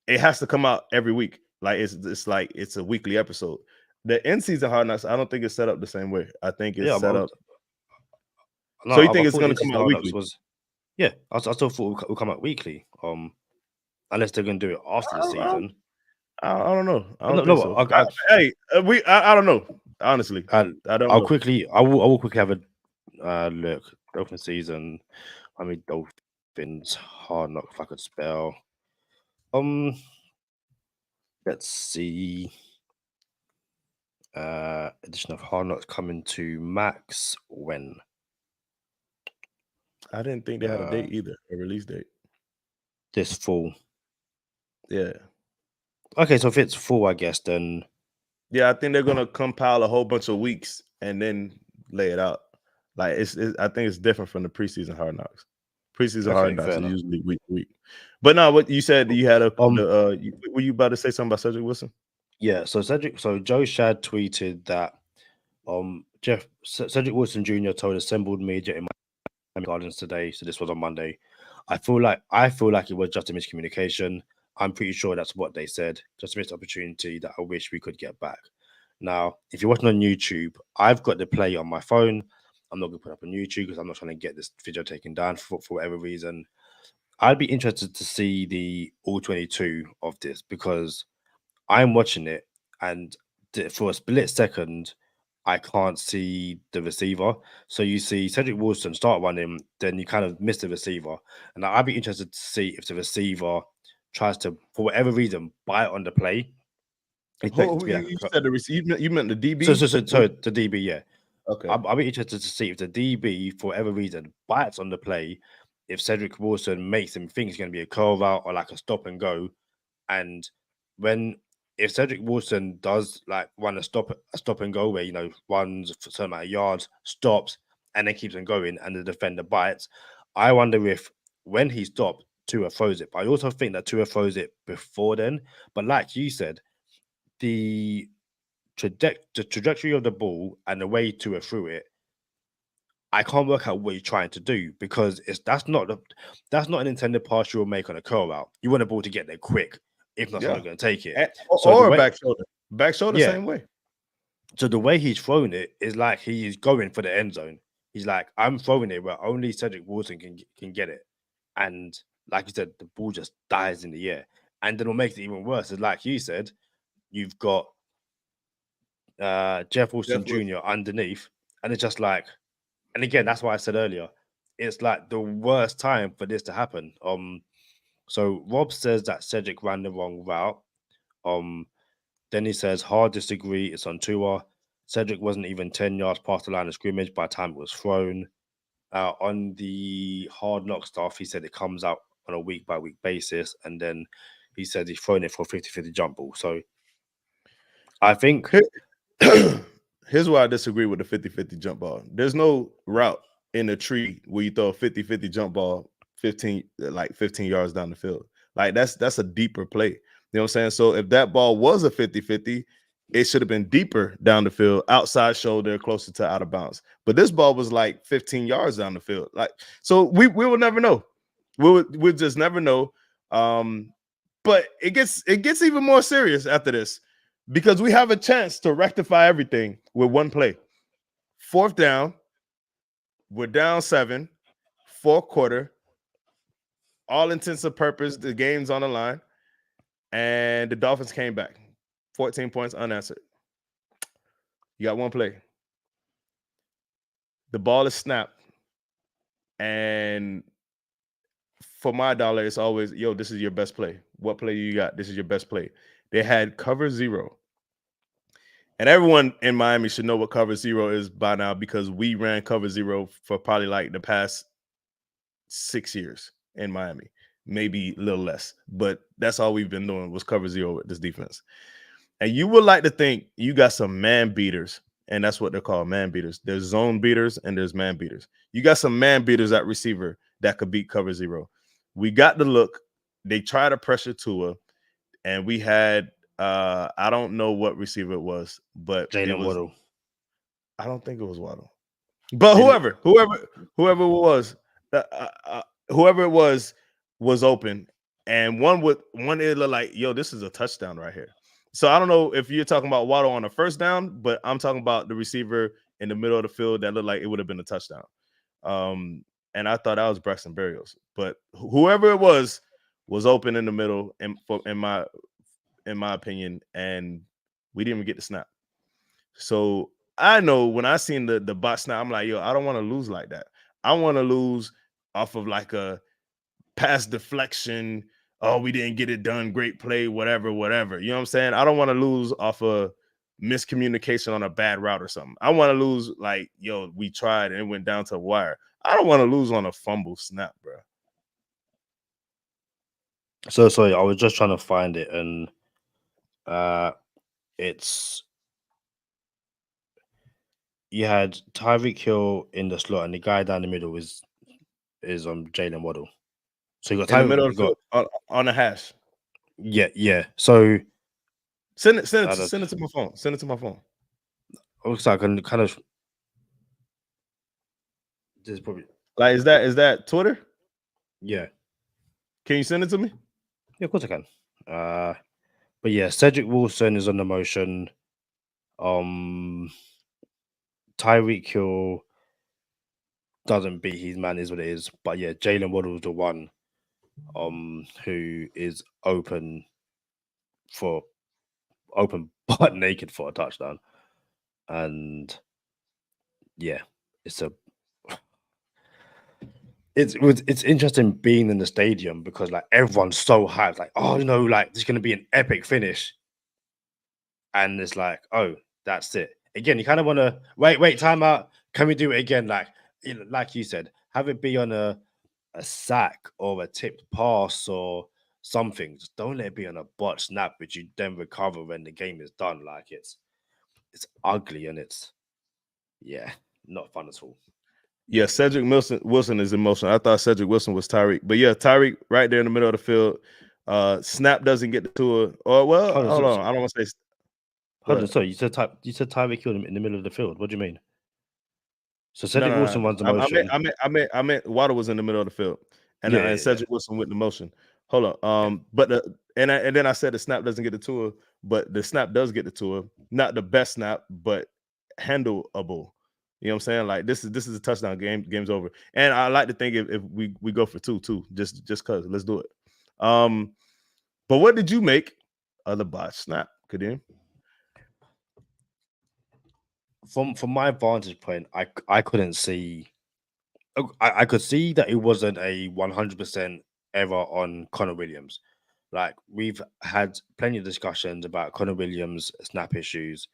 it has to come out every week. Like it's like it's a weekly episode. The in season Hard Knocks, I don't think it's set up the same way. I think it's set up. No, so you think it's going to come out weekly? I still thought it would come out weekly. Unless they're going to do it after the season. I don't know. I don't know. So. I don't know. Honestly, I don't. I will quickly have a look. Dolphin season. I mean, Dolphins Hard Knock. If I could spell. Let's see. Edition of Hard Knocks coming to Max when? I didn't think they had a date either, a release date. This fall. Yeah. Okay, so if it's fall, I guess then. Yeah, I think they're gonna compile a whole bunch of weeks and then lay it out. Like I think it's different from the preseason Hard Knocks. Preseason Hard Knocks are usually week to week. But now, what you said, you had were you about to say something about Cedric Wilson? Yeah. So Joe Shad tweeted that Cedric Wilson Jr. told assembled media in Miami Gardens today, so this was on Monday. I feel like it was just a miscommunication. I'm pretty sure that's what they said. Just a missed opportunity that I wish we could get back. Now, if you're watching on YouTube, I've got the play on my phone. I'm not going to put it up on YouTube because I'm not trying to get this video taken down for whatever reason. I'd be interested to see the all 22 of this because I'm watching it and for a split second, I can't see the receiver. So you see Cedric Wilson start running, then you kind of miss the receiver. And I'd be interested to see if the receiver tries to, for whatever reason, bite on the play. Expect it to be like you said the receiver. You meant the DB. So the DB, yeah. Okay. I'll be interested to see if the DB, for whatever reason, bites on the play. If Cedric Wilson makes him think it's going to be a curl route or like a stop and go, and if Cedric Wilson does like run a stop and go where runs a certain amount of yards, stops, and then keeps on going, and the defender bites, I wonder if when he stopped, Tua throws it. But I also think that Tua throws it before then. But like you said, the trajectory of the ball and the way Tua threw it, I can't work out what you're trying to do because that's not an intended pass you will make on a curl route. You want a ball to get there quick. If not, someone's going to take it. Or a back shoulder. Back shoulder, yeah. Same way. So the way he's throwing it is like he's going for the end zone. He's like, I'm throwing it where only Cedric Wilson can get it. And like you said, the ball just dies in the air. And then what makes it even worse is, like you said, you've got Jeff Wilson Jr. underneath. And it's just like, and again, that's why I said earlier, it's like the worst time for this to happen. So Rob says that Cedric ran the wrong route. Then he says, hard disagree, it's on Tua. Cedric wasn't even 10 yards past the line of scrimmage by the time it was thrown. On the Hard Knock stuff, he said it comes out on a week-by-week basis. And then he said he's thrown it for a 50-50 jump ball. So I think... Here's why I disagree with the 50-50 jump ball. There's no route in the tree where you throw a 50-50 jump ball 15 yards down the field. Like that's a deeper play. You know what I'm saying? So if that ball was a 50-50, it should have been deeper down the field, outside shoulder, closer to out of bounds. But this ball was like 15 yards down the field. Like, so we will never know. We'll just never know. But it gets even more serious after this because we have a chance to rectify everything with one play. 4th down, we're down 7, 4th quarter. All intents and purpose, the game's on the line, and the Dolphins came back. 14 points unanswered. You got one play. The ball is snapped, and for my dollar, it's always, this is your best play. What play you got? This is your best play. They had cover 0. And everyone in Miami should know what cover 0 is by now because we ran cover 0 for probably like the past 6 years in Miami, maybe a little less. But that's all we've been doing was cover 0 with this defense. And you would like to think you got some man beaters, and that's what they're called, man beaters. There's zone beaters and there's man beaters. You got some man beaters at receiver that could beat cover 0. We got the look. They try to pressure Tua, and we had I don't know what receiver it was, but Jalen Waddle. I don't think it was Waddle, but whoever it was open, and one it looked like, this is a touchdown right here. So I don't know if you're talking about Waddle on the 1st down, but I'm talking about the receiver in the middle of the field that looked like it would have been a touchdown. And I thought that was Braxton Berrios, but whoever it was open in the middle, in my opinion, and we didn't even get the snap. So I know when I seen the bot snap, I'm like, I don't want to lose like that. I want to lose off of like a pass deflection. Oh, we didn't get it done. Great play, whatever. You know what I'm saying? I don't want to lose off a miscommunication on a bad route or something. I want to lose like, we tried and it went down to the wire. I don't want to lose on a fumble snap, bro. So sorry, I was just trying to find it, and you had Tyreek Hill in the slot, and the guy down the middle is Jalen Waddle. So you got in the middle of the field, on the hash. Yeah. So send it to my phone. Send it to my phone. Looks like I can kind of This is probably Like, is that Twitter? yeah. Can you send it to me? Yeah, of course I can. But yeah, Cedric Wilson is on the motion. Tyreek Hill doesn't beat his man, is what it is. But yeah, Jalen Waddle's the one who is open butt naked for a touchdown. And yeah, it's interesting being in the stadium because like everyone's so hyped, like, oh, like this is gonna be an epic finish. And it's like, oh, that's it. Again, you kind of want to wait, time out. Can we do it again? Like you said, have it be on a sack or a tipped pass or something. Just don't let it be on a botched snap, which you then recover when the game is done. Like it's ugly and it's not fun at all. Yeah, Cedric Wilson is in motion. I thought Cedric Wilson was Tyreek, but yeah, Tyreek right there in the middle of the field. Snap doesn't get to it. Or well, hold on. I don't want to say. Hold on, sorry. You said Tyreek Hill in the middle of the field. What do you mean? So Cedric Wilson runs the motion. I meant Waddle was in the middle of the field, and Cedric Wilson went the motion. Hold on. But and then I said the snap doesn't get the tour, but the snap does get the tour. Not the best snap, but handleable. You know what I'm saying? Like this is a touchdown game. Game's over. And I like to think if we go for two, just cause let's do it. But what did you make of the botch snap, Kadeem? From my vantage point, I couldn't see. I could see that it wasn't a 100% error on Connor Williams. Like we've had plenty of discussions about Connor Williams' snap issues.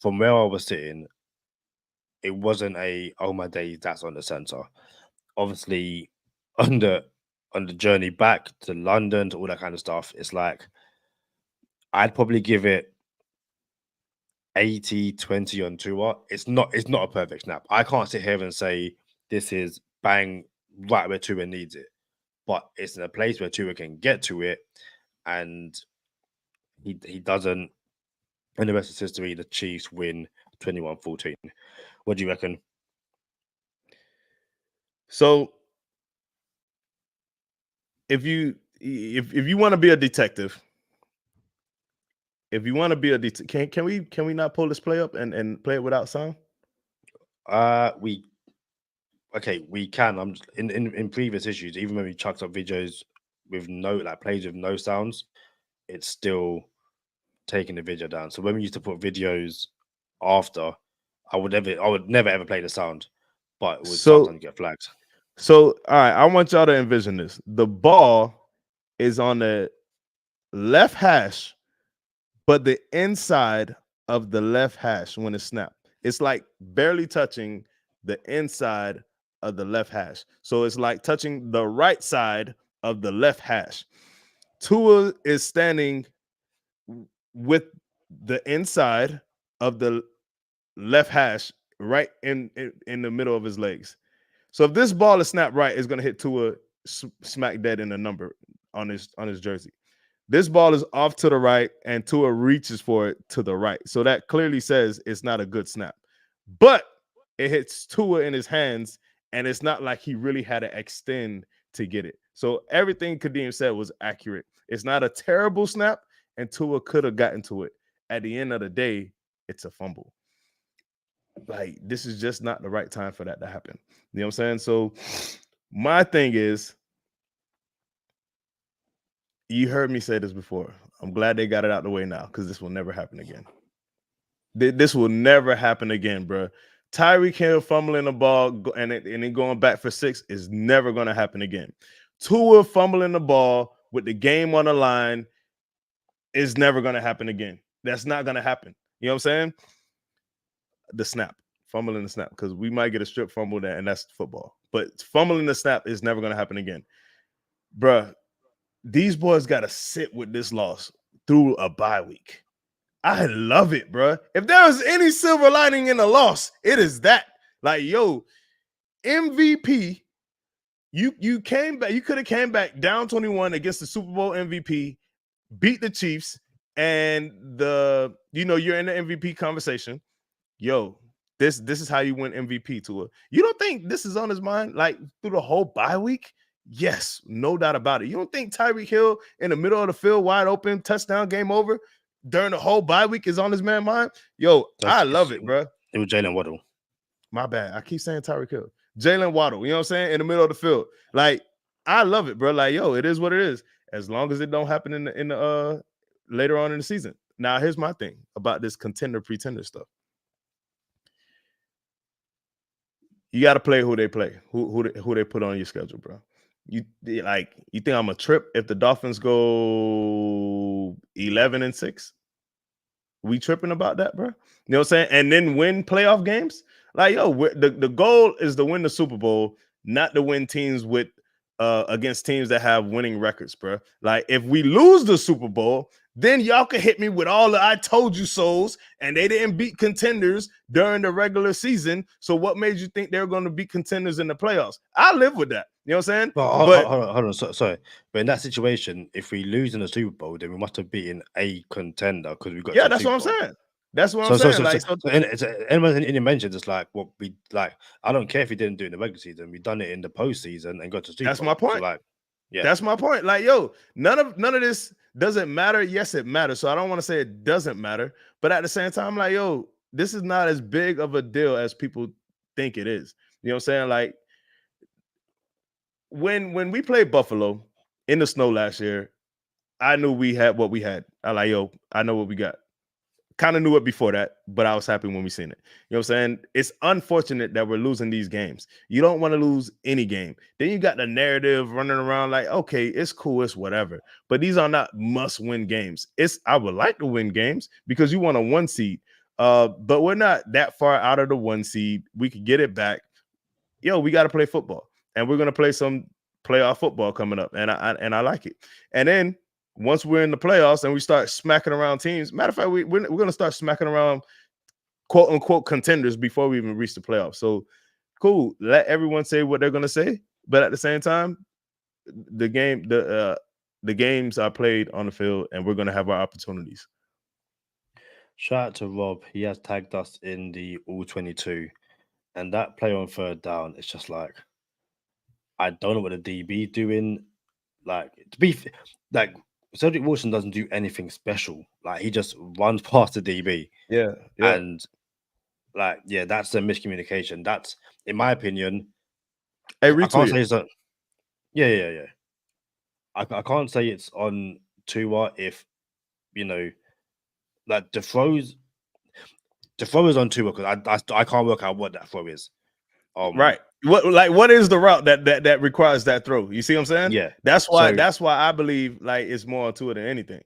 From where I was sitting, it wasn't oh my days, that's on the center. Obviously, on the journey back to London to all that kind of stuff, it's like I'd probably give it 80-20 on Tua. It's not a perfect snap. I can't sit here and say this is bang right where Tua needs it, but it's in a place where Tua can get to it, and he doesn't. And the rest is history. The Chiefs win 21-14. What do you reckon? So if you want to be a detective, can we not pull this play up and play it without sound? We can. I'm just, in previous issues, even when we chucked up videos with plays with no sounds, it's still taking the video down. So when we used to put videos after, I would never ever play the sound, but it would sometimes get flagged. So all right, I want y'all to envision this. The ball is on the left hash, but the inside of the left hash when it's snapped, it's like barely touching the inside of the left hash. So it's like touching the right side of the left hash. Tua is standing with the inside of the left hash right in the middle of his legs. So if this ball is snapped right, it's going to hit Tua smack dead in the number on his jersey. This ball is off to the right, and Tua reaches for it to the right. So that clearly says it's not a good snap. But it hits Tua in his hands, and it's not like he really had to extend to get it. So everything Kadeem said was accurate. It's not a terrible snap, and Tua could have gotten to it. At the end of the day, it's a fumble. Like, this is just not the right time for that to happen. You know what I'm saying? So my thing is, you heard me say this before. I'm glad they got it out the way now because this will never happen again. This will never happen again, bro. Tyreek Hill fumbling the ball and then going back for 6 is never going to happen again. Tua fumbling the ball with the game on the line is never going to happen again. That's not going to happen. You know what I'm saying? The snap, fumbling the snap, because we might get a strip fumble there, and that's football. But fumbling the snap is never going to happen again. Bruh, these boys got to sit with this loss through a bye week. I love it, bruh. If there was any silver lining in the loss, it is that. Like, yo, MVP, you came back. You could have came back down 21 against the Super Bowl MVP, beat the Chiefs, and you're in the MVP conversation. Yo, This is how you win MVP, Tua. You don't think this is on his mind like through the whole bye week? Yes, no doubt about it. You don't think Tyreek Hill in the middle of the field, wide open, touchdown, game over, during the whole bye week is on his man mind? Yo, I love it, bro. It was Jalen Waddle. My bad. I keep saying Tyreek Hill. Jalen Waddle, you know what I'm saying? In the middle of the field. Like, I love it, bro. Like, yo, it is what it is. As long as it don't happen in the later on in the season. Now, here's my thing about this contender pretender stuff. You got to play who they play, who they put on your schedule, bro. You think I'm a trip if the Dolphins go 11-6? We tripping about that, bro? You know what I'm saying? And then win playoff games. Like, yo, the goal is to win the Super Bowl, not to win teams with against teams that have winning records, bro. Like, if we lose the Super Bowl, then y'all can hit me with all the I told you so's, and they didn't beat contenders during the regular season. So what made you think they're going to beat contenders in the playoffs? I live with that. You know what I'm saying? But hold on. Sorry. But in that situation, if we lose in the Super Bowl, then we must have beaten a contender because we got. Yeah, that's what I'm saying. That's what I'm saying. Anyone in your mentions, it's like what we like. I don't care if we didn't do it in the regular season. We done it in the postseason and got to Super Bowl. That's my point. So yeah, that's my point. Like, yo, none of this doesn't matter. Yes, it matters. So I don't want to say it doesn't matter, but at the same time, I'm like, yo, this is not as big of a deal as people think it is. You know what I'm saying? Like, when we played Buffalo in the snow last year, I knew we had what we had. I like, yo, I know what we got. Kind of knew it before that, but I was happy when we seen it. You know what I'm saying? It's unfortunate that we're losing these games. You don't want to lose any game. Then you got the narrative running around like, okay, it's cool, it's whatever. But these are not must-win games. I would like to win games because you want a 1 seed. But we're not that far out of the 1 seed. We could get it back. Yo, we got to play football. And we're gonna play some playoff football coming up. And I like it. And then once we're in the playoffs and we start smacking around teams, matter of fact, we're going to start smacking around quote unquote contenders before we even reach the playoffs. So cool. Let everyone say what they're going to say. But at the same time, the games are played on the field and we're going to have our opportunities. Shout out to Rob. He has tagged us in the All-22. And that play on third down, it's just like, I don't know what the DB doing. Like, to be like, Cedric Wilson doesn't do anything special. Like, he just runs past the DB. Yeah. And like, yeah, that's a miscommunication. That's, in my opinion, I can't say it's a, yeah. I can't say it's on Tua if, you know, like the throw is on Tua because I can't work out what that throw is. Right. What is the route that requires that throw? You see what I'm saying? Yeah. That's why I believe like it's more to it than anything.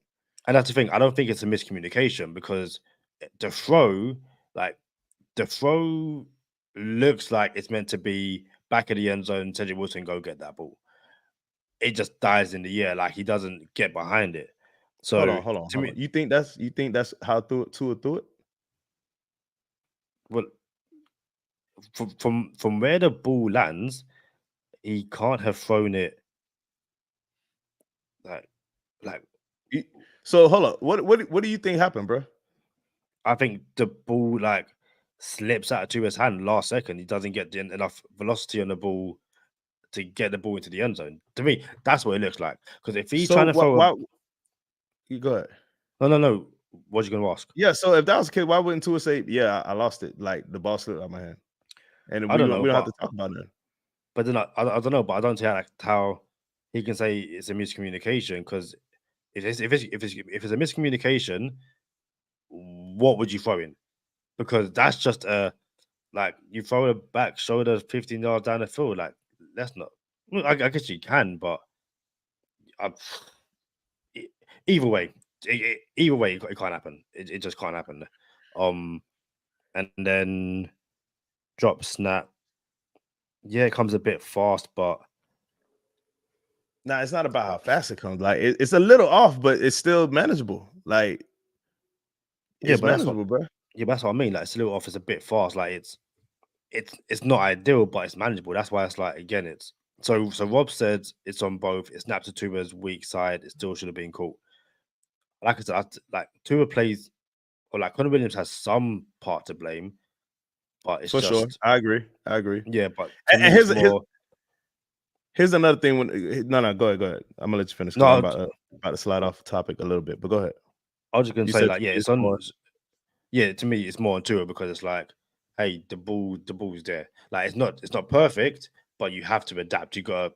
And that's the thing. I don't think it's a miscommunication because the throw looks like it's meant to be back of the end zone. Cedric Wilson go get that ball. It just dies in the air. Like he doesn't get behind it. So hold on. You think that's how Tua threw it? Well, from where the ball lands, he can't have thrown it like. So hold up. What do you think happened, bro? I think the ball like slips out of Tua's hand last second. He doesn't get enough velocity on the ball to get the ball into the end zone. To me, that's what it looks like. Because if he's trying to throw, you go ahead. No. What are you going to ask? Yeah. So if that was the case, why wouldn't Tua say, "Yeah, I lost it"? Like the ball slipped out of my hand, and we don't have to talk about it. But then I don't know. But I don't see how he can say it's a miscommunication because if it's a miscommunication, what would you throw in? Because that's just like you throw it back shoulder 15 yards down the field. Like that's not. I guess you can, but either way, it can't happen. It just can't happen. And then drop snap. Yeah, it comes a bit fast, but it's not about how fast it comes. Like it's a little off, but it's still manageable. Like it's manageable, bro. Yeah, but that's what I mean. Like it's a little off. It's a bit fast. Like it's not ideal, but it's manageable. That's why it's like again, it's so Rob said it's on both. It snapped to Tua's weak side. It still should have been caught. Like I said, like Tua plays, or like Connor Williams has some part to blame, but it's For sure. just I agree. yeah. But to And me, it's more. here's another thing. No, go ahead. I'm gonna let you finish because I'm No, about to slide off the topic a little bit. But go ahead. I was just gonna You say said like, yeah, it's on. Yeah, to me, it's more on Tua because it's like, hey, the ball's there. Like it's not perfect, but you have to adapt. You gotta,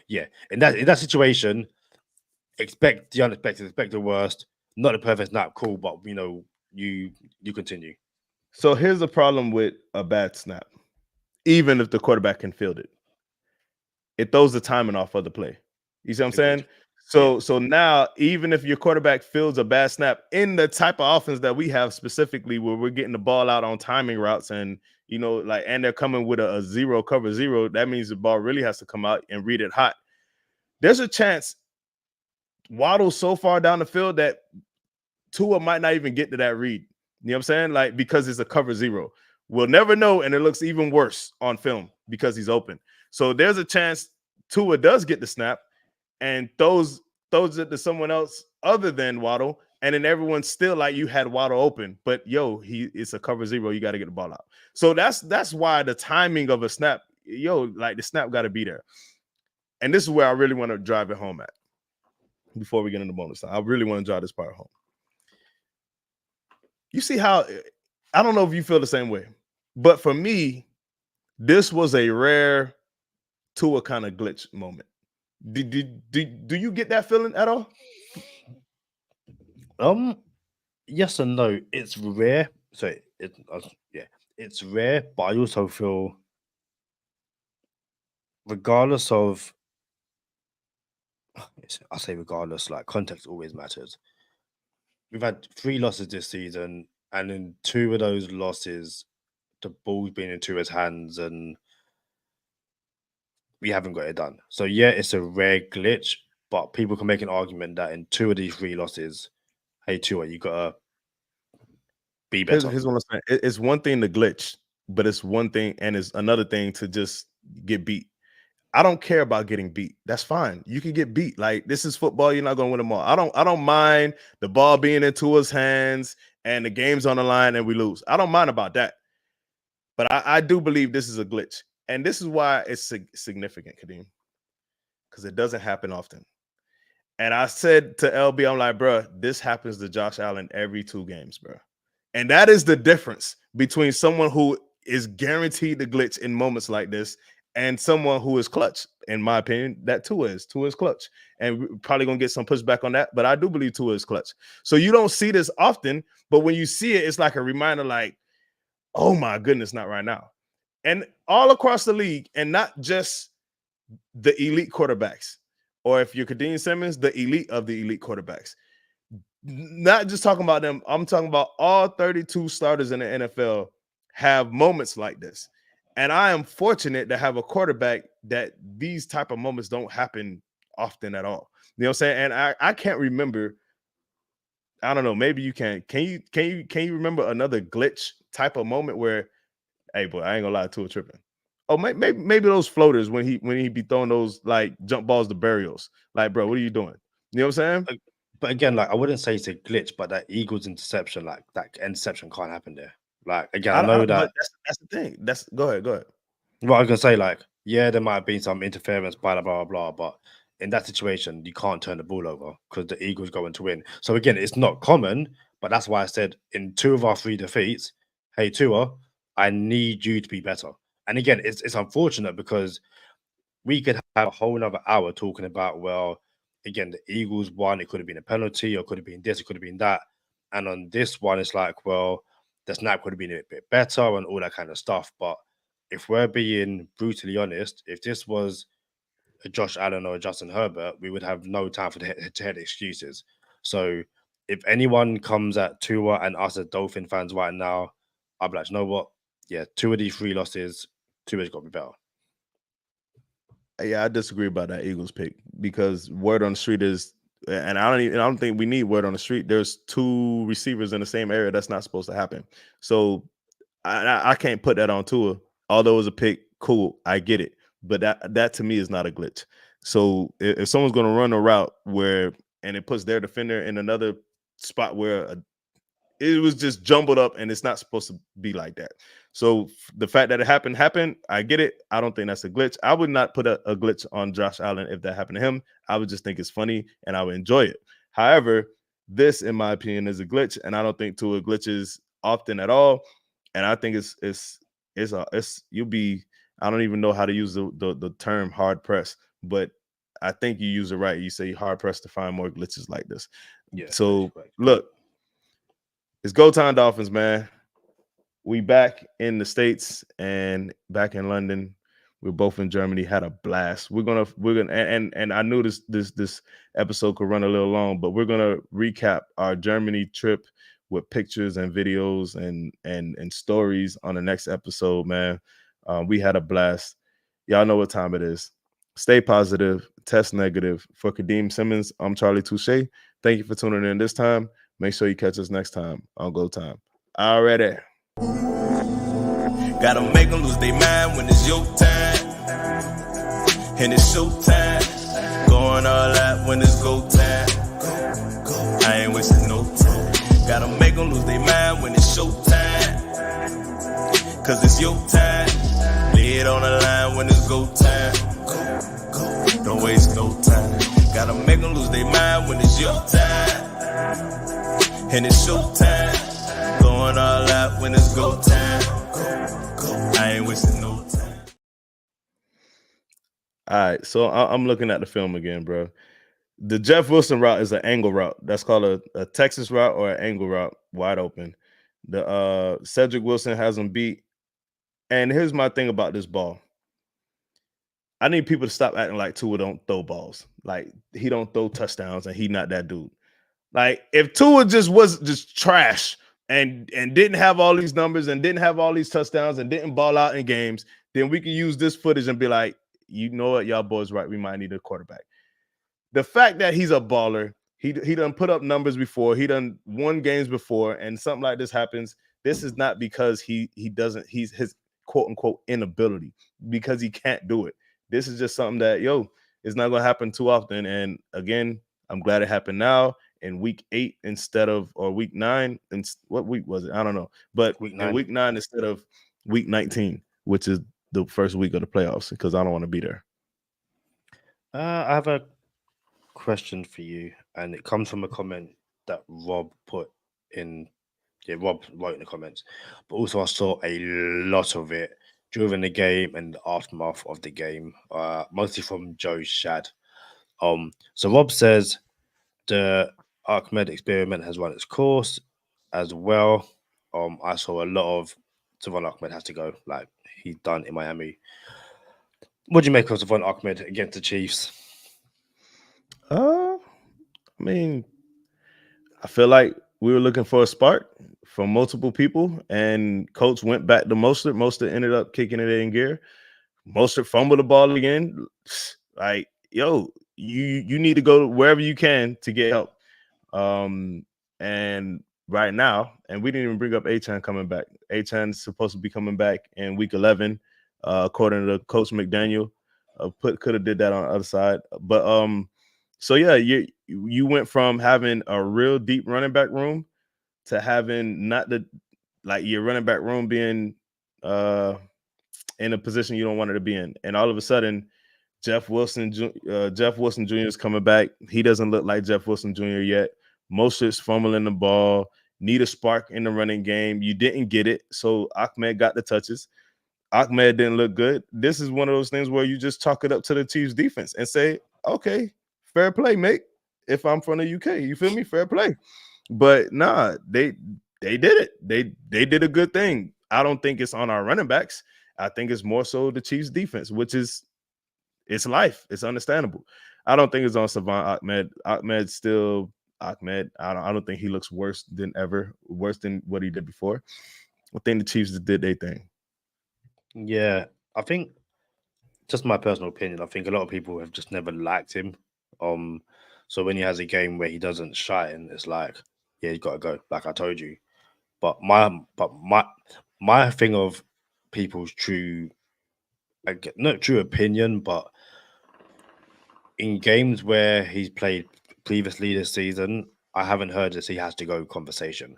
yeah. In that situation, expect the unexpected, expect the worst. Not the perfect snap, cool, but you continue. So here's the problem with a bad snap. Even if the quarterback can field it, it throws the timing off of the play. You see what I'm Agreed. saying? Yeah. So now, even if your quarterback fields a bad snap in the type of offense that we have specifically, where we're getting the ball out on timing routes, and and they're coming with a zero cover zero, that means the ball really has to come out and read it hot. There's a chance Waddle's so far down the field that Tua might not even get to that read. You know what I'm saying? Like, because it's a cover zero. We'll never know, and it looks even worse on film because he's open. So there's a chance Tua does get the snap and throws it to someone else other than Waddle, and then everyone's still like, you had Waddle open, but it's a cover zero. You got to get the ball out. So that's why the timing of a snap, like the snap got to be there. And this is where I really want to drive it home at before we get into bonus time. I really want to drive this part home. You see how, I don't know if you feel the same way, but for me, this was a rare Tua kind of glitch moment. Do you get that feeling at all? Yes and no. It's rare. So it's rare, but I also feel, regardless of, I say regardless, like context always matters. We've had 3 losses this season, and in 2 of those losses, the ball's been in Tua's hands, and we haven't got it done. So yeah, it's a rare glitch, but people can make an argument that in 2 of these 3 losses, hey Tua, you gotta be better. Here's what I'm saying. It's one thing to glitch, but it's one thing, and it's another thing to just get beat. I don't care about getting beat. That's fine. You can get beat. Like, this is football. You're not going to win them all. I don't mind the ball being in Tua's hands and the game's on the line and we lose. I don't mind about that. But I do believe this is a glitch. And this is why it's significant, Kadeem, because it doesn't happen often. And I said to LB, I'm like, bro, this happens to Josh Allen every 2 games, bro. And that is the difference between someone who is guaranteed to glitch in moments like this and someone who is clutch. In my opinion, that Tua is clutch. And we're probably going to get some pushback on that, but I do believe Tua is clutch. So you don't see this often, but when you see it, it's like a reminder, like, oh my goodness, not right now. And all across the league, and not just the elite quarterbacks, or if you're Kadeem Simmons, the elite of the elite quarterbacks. Not just talking about them, I'm talking about all 32 starters in the NFL have moments like this. And I am fortunate to have a quarterback that these type of moments don't happen often at all. You know what I'm saying? And I can't remember. I don't know. Maybe you can. Can you remember another glitch type of moment where, hey boy, I ain't gonna lie, to a tripping. Oh, maybe those floaters when he be throwing those like jump balls to burials. Like, bro, what are you doing? You know what I'm saying? But again, like, I wouldn't say it's a glitch, but that Eagles interception, like that interception can't happen there. Like, again, I know that. But that's the thing. Go ahead. What I was gonna say, like, yeah, there might have been some interference, blah blah blah, but in that situation, you can't turn the ball over because the Eagles going to win. So again, it's not common, but that's why I said in 2 of our 3 defeats, hey Tua, I need you to be better. And again, it's unfortunate because we could have a whole another hour talking about, well, again, the Eagles won, it could have been a penalty, or could have been this, it could have been that. And on this one, it's like, well, the snap could have been a bit better and all that kind of stuff. But if we're being brutally honest, if this was a Josh Allen or a Justin Herbert, we would have no time for the head-to-head excuses. So if anyone comes at Tua and us as Dolphin fans right now, I'll be like, you know what? Yeah, 2 of these 3 losses, Tua's got to be better. Yeah, I disagree about that Eagles pick because word on the street is, and I don't think we need word on the street. There's 2 receivers in the same area. That's not supposed to happen. So I can't put that on Tua. Although it was a pick, cool, I get it. But that to me is not a glitch. So if someone's going to run a route and it puts their defender in another spot where it was just jumbled up, and it's not supposed to be like that. So the fact that it happened. I get it. I don't think that's a glitch. I would not put a glitch on Josh Allen if that happened to him. I would just think it's funny and I would enjoy it. However, this, in my opinion, is a glitch, and I don't think Tua glitches often at all. And I think it's you'll be. I don't even know how to use the term hard press, but I think you use it right. You say hard pressed to find more glitches like this. Yeah. So look, it's go time Dolphins, man. We back in the States and back in London. We're both in Germany. Had a blast. We're gonna and I knew this episode could run a little long, but we're gonna recap our Germany trip with pictures and videos and stories on the next episode, man. We had a blast. Y'all know what time it is. Stay positive, test negative. For Kadeem Simmons, I'm Charlie Touche. Thank you for tuning in this time. Make sure you catch us next time on Go Time. Already. Gotta make them lose their mind when it's your time. And it's show time. Going all out when it's go time. I ain't wasting no time. Gotta make them lose their mind when it's show time. Cause it's your time. Lay it on the line when it's go time. Don't waste no time. Gotta make them lose their mind when it's your time. And it's show time. Going all out when it's go time. I ain't wasting no time. All right, so I'm looking at the film again, bro. The Jeff Wilson route is an angle route. That's called a Texas route or an angle route, wide open. The Cedric Wilson has him beat. And here's my thing about this ball. I need people to stop acting like Tua don't throw balls. Like he don't throw touchdowns and he not that dude. Like if Tua was just trash and didn't have all these numbers and didn't have all these touchdowns and didn't ball out in games, then we can use this footage and be like, you know what, y'all boys right, we might need a quarterback. The fact that he's a baller, he done put up numbers before, he done won games before, and something like this happens. This is not because he's his quote unquote inability, because he can't do it. This is just something that it's not gonna happen too often. And again, I'm glad it happened now in week 8 instead of, or week 9. And what week was it? I don't know. But in week 9 instead of week 19, which is the first week of the playoffs, because I don't want to be there. I have a question for you, and it comes from a comment that Rob put in. Yeah, Rob wrote in the comments, but also I saw a lot of it during the game and the aftermath of the game, mostly from Joe Shad. So Rob says the Ahmed experiment has run its course as well. I saw a lot of Savon Ahmed has to go, like he's done in Miami. What do you make of Savon Ahmed against the Chiefs? I mean, I feel like we were looking for a spark from multiple people, and coach went back to Mostert. Mostert ended up kicking it in gear. Mostert fumbled the ball again. Like, you need to go wherever you can to get help. And right now, and we didn't even bring up Achan coming back. Achan's supposed to be coming back in week 11, according to Coach McDaniel. Could have did that on the other side, but so yeah, you went from having a real deep running back room to having not your running back room being in a position you don't want it to be in, and all of a sudden, Jeff Wilson Jr. is coming back. He doesn't look like Jeff Wilson Jr. yet. Mostert's fumbling the ball. Need a spark in the running game. You didn't get it, so Ahmed got the touches. Ahmed didn't look good. This is one of those things where you just chalk it up to the Chiefs defense and say, okay, fair play, mate. If I'm from the UK, you feel me? Fair play. But nah, they did it. They did a good thing. I don't think it's on our running backs. I think it's more so the Chiefs defense, which is it's life. It's understandable. I don't think it's on Savon Ahmed. Ahmed's still Ahmed. I don't think he looks worse than ever, worse than what he did before. I think the Chiefs did their thing. Yeah, I think, just my personal opinion, I think a lot of people have just never liked him. So when he has a game where he doesn't shine, it's like, yeah, you got to go, like I told you. But my thing of people's not true opinion, but in games where he's played previously this season, I haven't heard this he has to go conversation.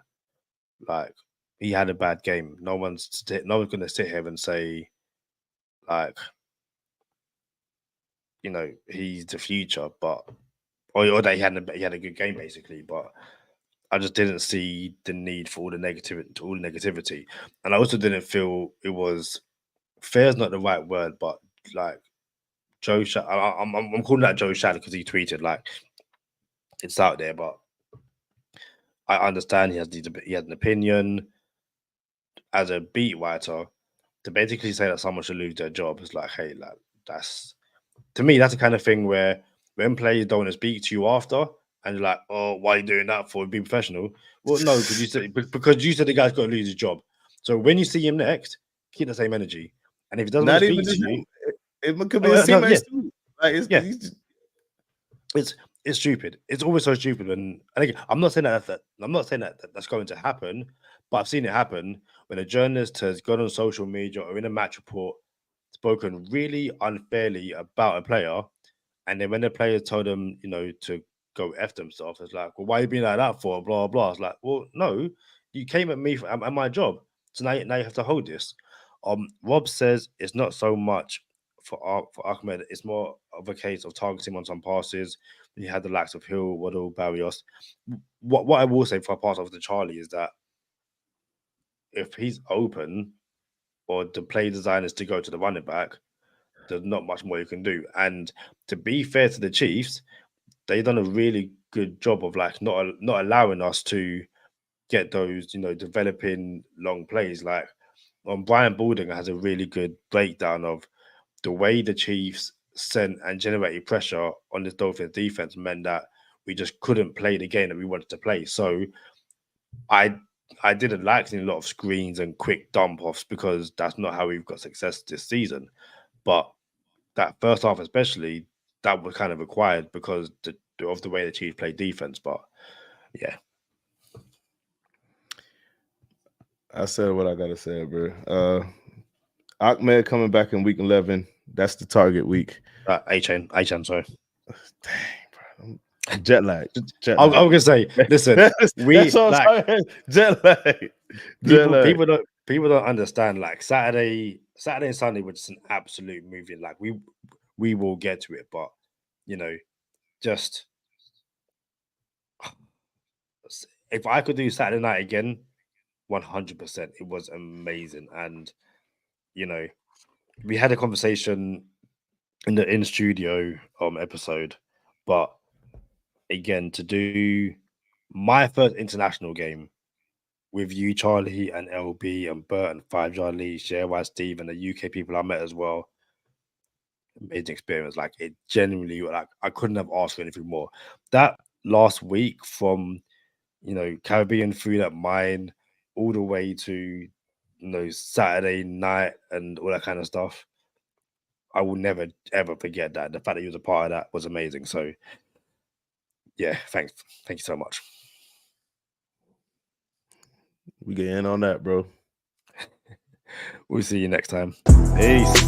Like, he had a bad game. No one's going to sit here and say, like, you know, he's the future, but or that he had a good game basically. But I just didn't see the need for all the negativity, and I also didn't feel it was fair. Is not the right word, but like Joe, I'm calling that Joe Shad because he tweeted like it's out there, but I understand he had an opinion as a beat writer to basically say that someone should lose their job. Is like, hey, like that's to me that's the kind of thing where when players don't want to speak to you after and you're like, oh, why are you doing that for? Be professional. Well, no, because you said the guy's got to lose his job. So when you see him next, keep the same energy. And if he doesn't want to speak to you, it could be his teammates too. Like it's stupid. It's always so stupid. And again, I'm not saying that's going to happen, but I've seen it happen when a journalist has gone on social media or in a match report, spoken really unfairly about a player, and then when the players told them, you know, to go F themselves, it's like, well, why are you being like that for? Blah, blah. It's like, well, no, you came at me at my job. So now you have to hold this. Rob says it's not so much for Ahmed, it's more of a case of targeting on some passes. When you had the likes of Hill, Waddle, Barrios. What I will say for a pass off to Charlie is that if he's open or the play design is to go to the running back, there's not much more you can do. And to be fair to the Chiefs, they've done a really good job of like not allowing us to get those, you know, developing long plays. Like Brian Baldinger has a really good breakdown of the way the Chiefs sent and generated pressure on this Dolphins defense meant that we just couldn't play the game that we wanted to play. So I didn't like seeing a lot of screens and quick dump offs because that's not how we've got success this season. But that first half, especially, that was kind of required because of the way the Chiefs played defense. But yeah, I said what I gotta say, bro. Ahmed coming back in week 11. That's the target week. A-Chain, sorry. Dang, bro. Jet lag. I was gonna say, listen, that's all like, jet lag. People don't understand. Like Saturday and Sunday were just an absolute movie. Like we will get to it, but you know, just if I could do Saturday night again, 100%, it was amazing. And you know, we had a conversation in the in studio episode, but again, to do my first international game with you, Charlie, and LB, and Bert, and 5 Lee, Sherwise, Steve, and the UK people I met as well. Amazing experience. Like it genuinely, like I couldn't have asked for anything more. That last week from, you know, Caribbean food at mine, all the way to, you know, Saturday night and all that kind of stuff. I will never ever forget that. The fact that he was a part of that was amazing. So yeah, thank you so much. We get in on that, bro. We'll see you next time. Peace.